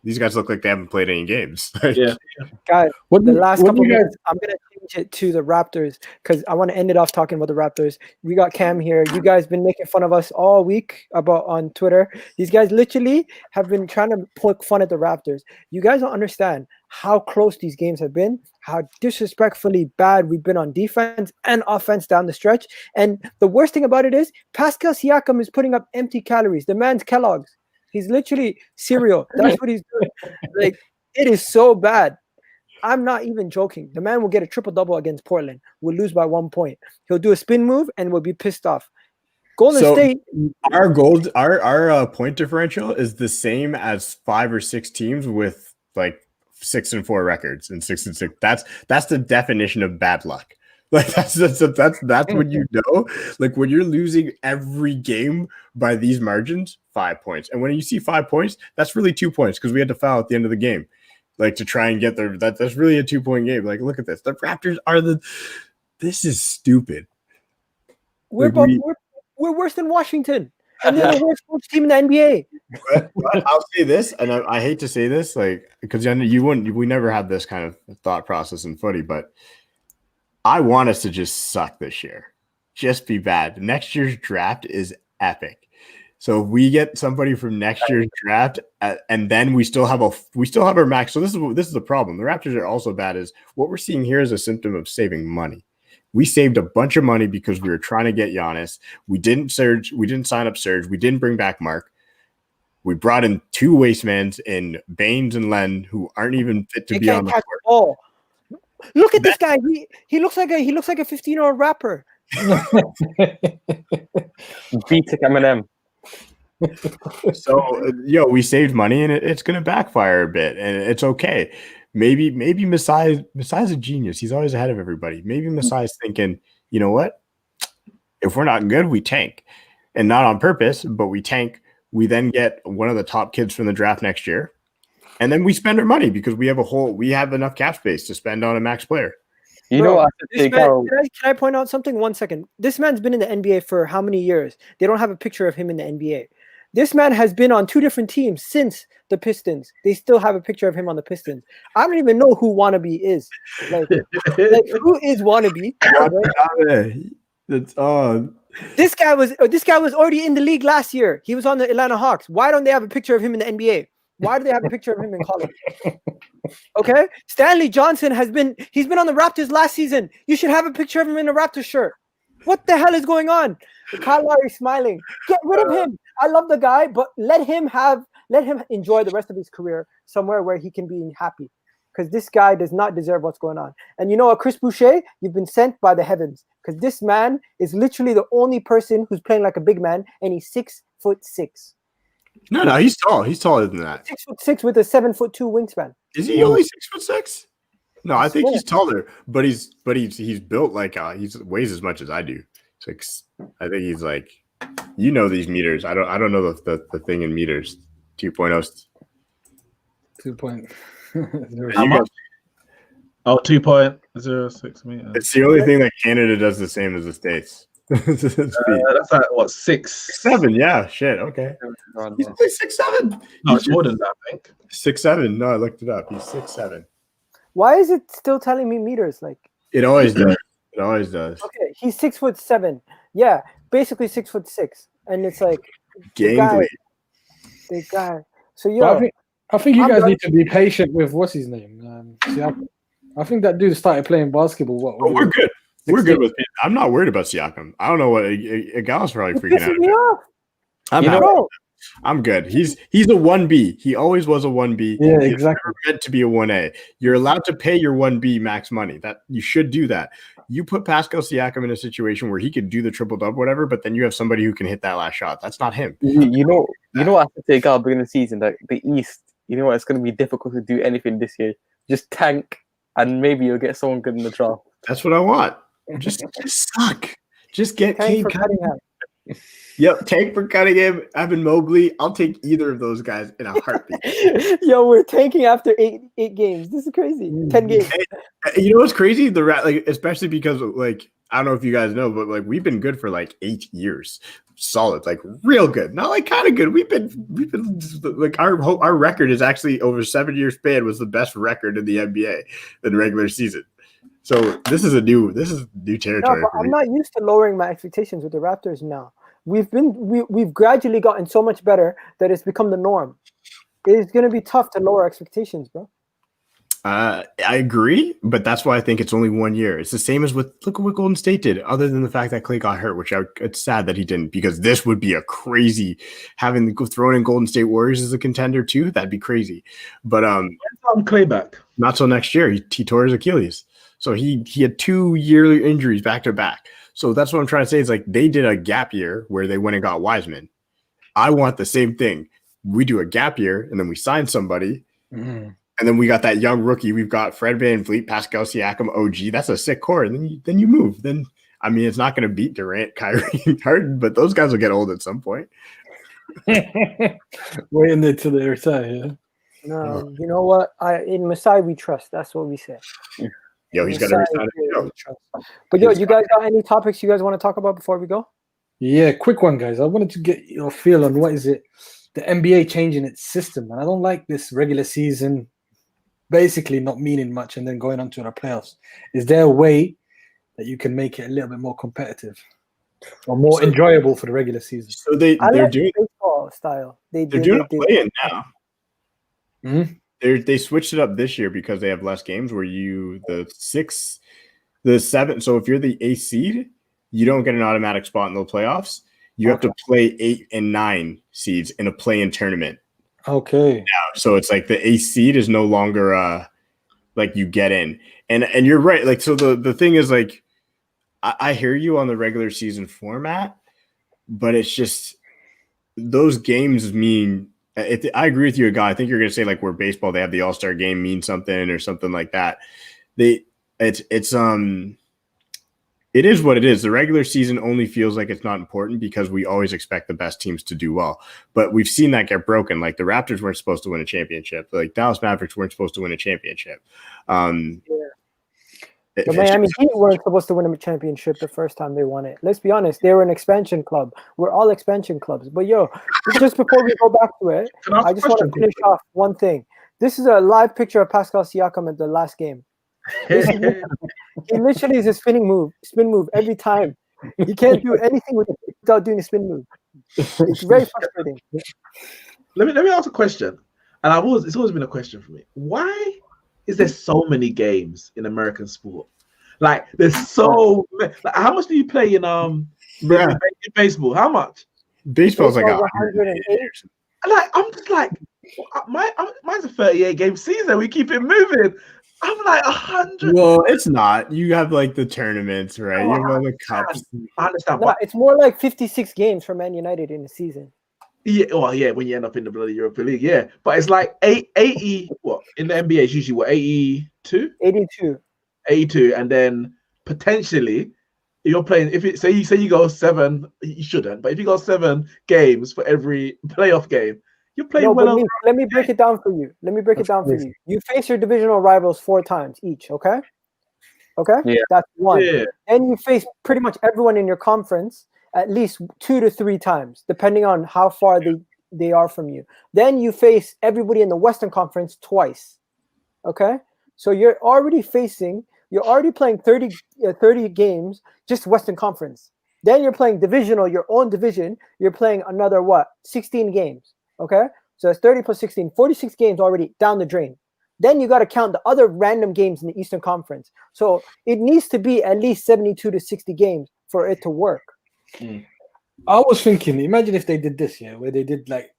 these guys look like they haven't played any games. Guys, the last couple of minutes, I'm going to change it to the Raptors because I want to end it off talking about the Raptors. We got Cam here. You guys been making fun of us all week on Twitter. These guys literally have been trying to poke fun at the Raptors. You guys don't understand how close these games have been, how disrespectfully bad we've been on defense and offense down the stretch. And the worst thing about it is Pascal Siakam is putting up empty calories. The man's Kellogg's. He's literally cereal. That's what he's doing. Like, it is so bad. I'm not even joking. The man will get a triple-double against Portland. We'll lose by 1 point. He'll do a spin move and we'll be pissed off. Golden State. Our point differential is the same as 5 or 6 teams with like 6-4 records and 6-6. That's the definition of bad luck. Like that's when you know, like when you're losing every game by these margins, 5 points. And when you see 5 points, that's really 2 points because we had to foul at the end of the game, like to try and get there. That's really a 2-point game. Like, look at this. The Raptors are this is stupid. We're worse than Washington. And they're the worst coach team in the NBA. But I'll say this, and I hate to say this, like because we never had this kind of thought process in footy, but I want us to just suck this year. Just be bad. Next year's draft is epic. So if we get somebody from next year's draft, and then we still have our max. So this is the problem. The Raptors are also bad. Is what we're seeing here is a symptom of saving money. We saved a bunch of money because we were trying to get Giannis. We didn't sign up Serge. We didn't bring back Mark. We brought in 2 wastemans in Baines and Len who aren't even fit to be on the court. Look at this guy. He looks like a 15-year-old rapper. BTEC Eminem. So, we saved money, and it's going to backfire a bit, and it's okay. Maybe Masai's a genius. He's always ahead of everybody. Maybe Masai's thinking, you know what? If we're not good, we tank, and not on purpose, but we tank. We then get one of the top kids from the draft next year, and then we spend our money because we have enough cap space to spend on a max player. You know what? Can I point out something? 1 second. This man's been in the NBA for how many years? They don't have a picture of him in the NBA. This man has been on 2 different teams since the Pistons. They still have a picture of him on the Pistons. I don't even know who Wannabe is. Like who is Wannabe? This guy was already in the league last year. He was on the Atlanta Hawks. Why don't they have a picture of him in the NBA? Why do they have a picture of him in college? Okay, Stanley Johnson he's been on the Raptors last season. You should have a picture of him in a Raptors shirt. What the hell is going on? Kyle Lowry smiling. Get rid of him. I love the guy, but let him enjoy the rest of his career somewhere where he can be happy. Because this guy does not deserve what's going on. And you know what, Chris Boucher, you've been sent by the heavens. Because this man is literally the only person who's playing like a big man, and he's 6'6". No, he's tall. He's taller than that. 6'6" with a 7'2" wingspan. Is he only 6'6"? No, I think he's taller, but he's built like he weighs as much as I do. It's like, I think he's like, these meters. I don't know the thing in meters. 2.0. 2.0. How much? 2.06 meters. It's the only thing that Canada does the same as the States. That's like what, 6'7"? Yeah, shit. Okay. He's only 6'7". No, it's more than that, I think. 6'7". No, I looked it up. He's 6'7". Why is it still telling me meters? Like it always does. It always does. Okay, he's 6'7". Yeah, basically 6'6", and it's like gangly. The guy. So I think you guys need to be patient with what's his name. I think that dude started playing basketball. We're good. 16. We're good with it. I'm not worried about Siakam. I don't know what a gal's probably freaking out. Me off. I'm good. He's a 1B. He always was a 1B. Yeah, He's exactly. never meant to be a 1A. You're allowed to pay your 1B max money. That you should do that. You put Pascal Siakam in a situation where he could do the triple double, whatever, but then you have somebody who can hit that last shot. That's not him. You know what I have to say, Gal, beginning of the season, like the East. You know what? It's going to be difficult to do anything this year. Just tank, and maybe you'll get someone good in the draft. That's what I want. Just suck. Just get Cade Cunningham. Yep, tank for Cunningham, Evan Mobley. I'll take either of those guys in a heartbeat. Yo, we're tanking after eight games. This is crazy. 10 games. You know what's crazy? Especially because I don't know if you guys know, but we've been good for 8 years, solid, real good, not kind of good. We've been our record is actually over 7 year span was the best record in the NBA in regular season. So this is new territory. No, but I'm not used to lowering my expectations with the Raptors now. We've gradually gotten so much better that it's become the norm. It's going to be tough to lower expectations, bro. I agree, but that's why I think it's only 1 year. It's the same as look at what Golden State did, other than the fact that Klay got hurt, which it's sad that he didn't, because this would be a crazy thrown in Golden State Warriors as a contender too. That'd be crazy. But Klay back. Not till next year. He tore his Achilles. So he had 2 yearly injuries back to back. So that's what I'm trying to say. Is they did a gap year where they went and got Wiseman. I want the same thing. We do a gap year and then we sign somebody. Mm-hmm. And then we got that young rookie. We've got Fred VanVleet, Pascal Siakam, OG. That's a sick core. And then you move. Then it's not going to beat Durant, Kyrie, and Harden, but those guys will get old at some point. Waiting until they retire. Yeah? No, you know what? In Masai we trust. That's what we say. Yo, he's got to retire. But you guys got any topics you guys want to talk about before we go? Yeah, quick one, guys. I wanted to get your feel on what is it, the NBA changing its system, and I don't like this regular season basically not meaning much and then going on to the playoffs. Is there a way that you can make it a little bit more competitive or more enjoyable for the regular season? So they're doing baseball style. They're doing a play-in now. Mm-hmm. They switched it up this year because they have less games where the 7. So if you're the 8th seed, you don't get an automatic spot in the playoffs. You have to play 8 and 9 seeds in a play-in tournament. Okay. Now, so it's the 8th seed is no longer you get in. And you're right. So the thing is I hear you on the regular season format, but it's just those games mean. I agree with you, guy. I think you're going to say like where baseball they have the All-Star game means something or something like that. It is what it is. The regular season only feels like it's not important because we always expect the best teams to do well. But we've seen that get broken. Like the Raptors weren't supposed to win a championship. Like Dallas Mavericks weren't supposed to win a championship. The Miami Heat weren't supposed to win a championship the first time they won it. Let's be honest, they were an expansion club. We're all expansion clubs. But just before we go back to it, I just want to finish off one thing. This is a live picture of Pascal Siakam at the last game. He literally is a spin move every time. He can't do anything without doing a spin move. It's very frustrating. Let me ask a question, and it's always been a question for me. Why is there so many games in American sport? Like there's so many. Like, how much do you play in baseball? How much? Baseball's like 108. Like I'm just like mine's a 38 game season. We keep it moving. I'm like 100. Well, it's not. You have like the tournaments, right? You have all the cups. I understand. No, it's more like 56 games for Man United in a season. Yeah, well, yeah, when you end up in the bloody Europa League, yeah. But it's like 80. What in the NBA is usually what 82? 82, and then potentially you're playing. If it say you go 7, you shouldn't. But if you go 7 games for every playoff game, you're playing well. Let me break it down for you. You face your divisional rivals 4 times each. Okay. Yeah. That's 1. Yeah. Then you face pretty much everyone in your conference at least 2 to 3 times, depending on how far they are from you. Then you face everybody in the Western Conference twice. Okay? So you're already playing 30 games, just Western Conference. Then you're playing divisional, your own division. You're playing another 16 games. Okay? So it's 30 plus 16, 46 games already down the drain. Then you got to count the other random games in the Eastern Conference. So it needs to be at least 72 to 60 games for it to work. I was thinking, imagine if they did this, where they did like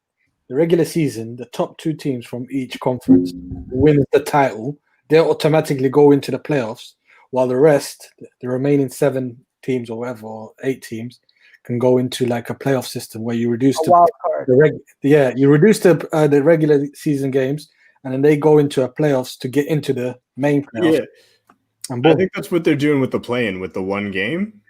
the regular season, the top 2 teams from each conference win the title, they'll automatically go into the playoffs, while the rest, the remaining 7 teams or whatever, or 8 teams, can go into like a playoff system where you reduce you reduce the regular season games, and then they go into a playoffs to get into the main playoffs. Yeah, I think that's what they're doing with the play-in, with the 1 game.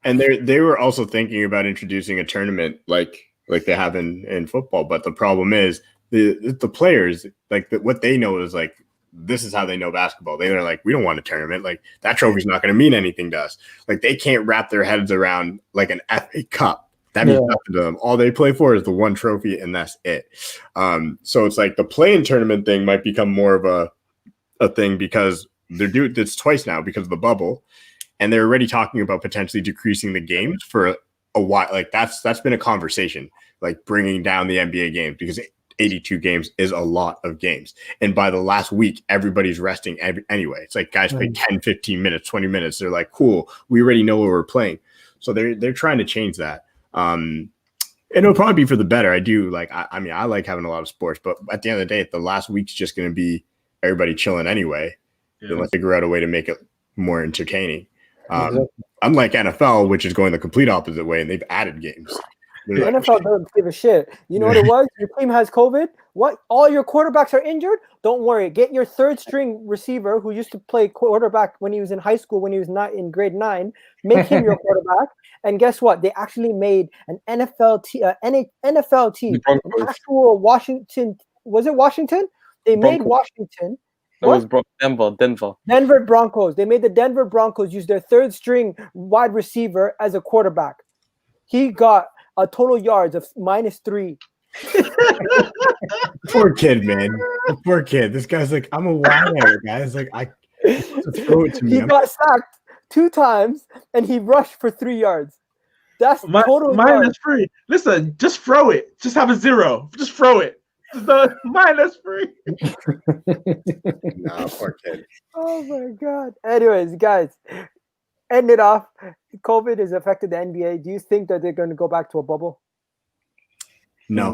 And they were also thinking about introducing a tournament like they have in football. But the problem is the players, like what they know is like, this is how they know basketball. They're like, we don't want a tournament. Like that trophy's not going to mean anything to us. Like they can't wrap their heads around like an FA Cup. That means nothing to them. All they play for is the 1 trophy, and that's it. So it's like the play-in tournament thing might become more of a thing because it's twice now because of the bubble. And they're already talking about potentially decreasing the games for a while. Like that's been a conversation, like bringing down the NBA games, because 82 games is a lot of games. And by the last week, everybody's resting anyway. It's like guys play 10, 15 minutes, 20 minutes. They're like, cool, we already know what we're playing. So they're trying to change that. And it'll probably be for the better. I do like, I mean, I like having a lot of sports, but at the end of the day, the last week's just going to be everybody chilling anyway. They'll figure out a way to make it more entertaining. Unlike NFL, which is going the complete opposite way, and they've added games. The NFL doesn't give a shit. You know what it was? Your team has COVID. What? All your quarterbacks are injured? Don't worry. Get your 3rd string receiver who used to play quarterback when he was in high school, when he was not in grade 9. Make him your quarterback. And guess what? They actually made an NFL team. An actual Washington. Was it Washington? They made Washington. It was Denver Broncos. They made the Denver Broncos use their 3rd string wide receiver as a quarterback. He got a total yards of -3. Poor kid, man. Poor kid. This guy's like, I'm a wide guys. Like, throw it to me. He got sacked 2 times and he rushed for 3 yards. That's total -3. Listen, just throw it. Just have a 0. Just throw it. The -3. Nah, poor kid. Oh my god. Anyways, guys, end it off. COVID has affected the NBA. Do you think that they're going to go back to a bubble? No.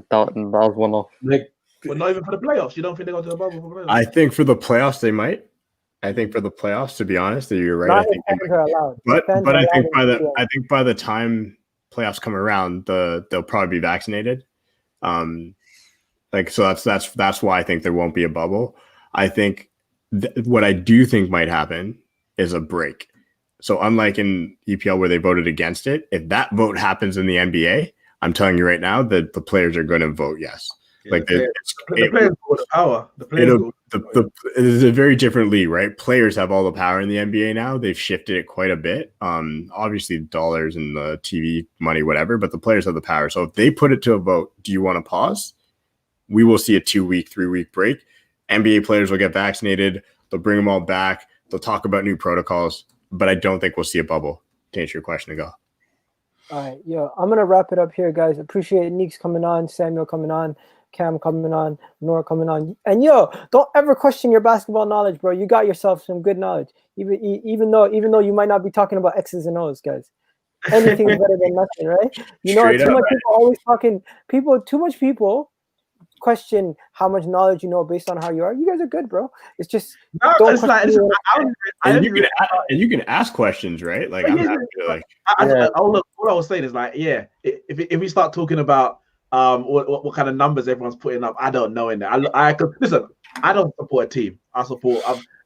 That was one off. But not even for the playoffs. You don't think they go to the bubble for the playoffs? I think for the playoffs they might. I think for the playoffs, to be honest, you're right. Not I think, if fans are allowed. but Fans I are think allowed in I think by the time playoffs come around, they'll probably be vaccinated. So that's why I think there won't be a bubble. I think what I do think might happen is a break. So unlike in EPL where they voted against it, if that vote happens in the NBA, I'm telling you right now that the players are going to vote yes. Yeah, the players got the power. The players it is a very different league, right? Players have all the power in the NBA now. They've shifted it quite a bit. Obviously dollars and the TV money, whatever, but the players have the power. So if they put it to a vote, do you want to pause? We will see a 2-week, 3-week break. NBA players will get vaccinated. They'll bring them all back. They'll talk about new protocols, but I don't think we'll see a bubble. To answer your question, to go. All right, I'm gonna wrap it up here, guys. Appreciate Neeks coming on, Samuel coming on, Cam coming on, Nora coming on, and don't ever question your basketball knowledge, bro. You got yourself some good knowledge, even though you might not be talking about X's and O's, guys. Anything's better than nothing, right? Too much people always talking. Too much people question how much knowledge you know based on how you are. You guys are good, bro. It's just you can ask questions, right? Like I'm happy to what I was saying is if we start talking about what kind of numbers everyone's putting up, I don't know in there. I don't support a team. I support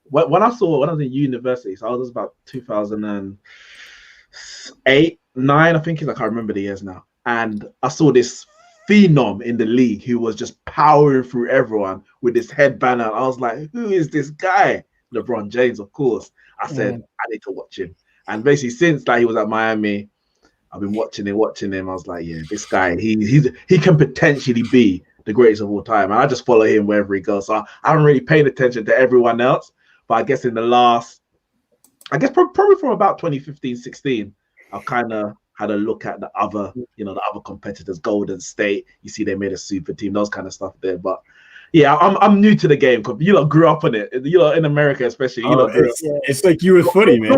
when I was in university, so I was about 2008, 9, I think I can't remember the years now, and I saw this phenom in the league who was just powering through everyone with this headband on. I was like, who is this guy? LeBron James, of course. I said, I need to watch him. And basically, since he was at Miami, I've been watching him. I was like, yeah, this guy, he can potentially be the greatest of all time. And I just follow him wherever he goes. So I haven't really paid attention to everyone else. But I guess probably from about 2015, 16, I've kind of had a look at the other competitors, Golden State. You see, they made a super team, those kind of stuff there. But yeah, I'm new to the game because grew up on it. In America, especially. It's like you with footy, man.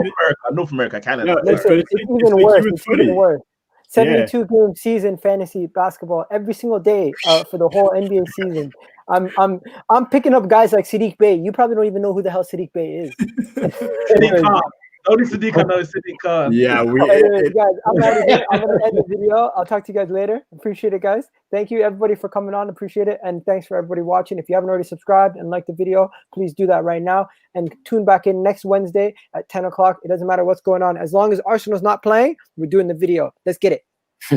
North America, Canada. No, it's even worse. 72-game season fantasy basketball every single day for the whole NBA season. I'm picking up guys like Sadiq Bey. You probably don't even know who the hell Sadiq Bey is. Only Sadiq knows Sadiq Khan. Yeah, guys, I'm gonna end the video. I'll talk to you guys later. Appreciate it, guys. Thank you everybody for coming on. Appreciate it, and thanks for everybody watching. If you haven't already subscribed and liked the video, please do that right now. And tune back in next Wednesday at 10 o'clock. It doesn't matter what's going on, as long as Arsenal's not playing. We're doing the video. Let's get it.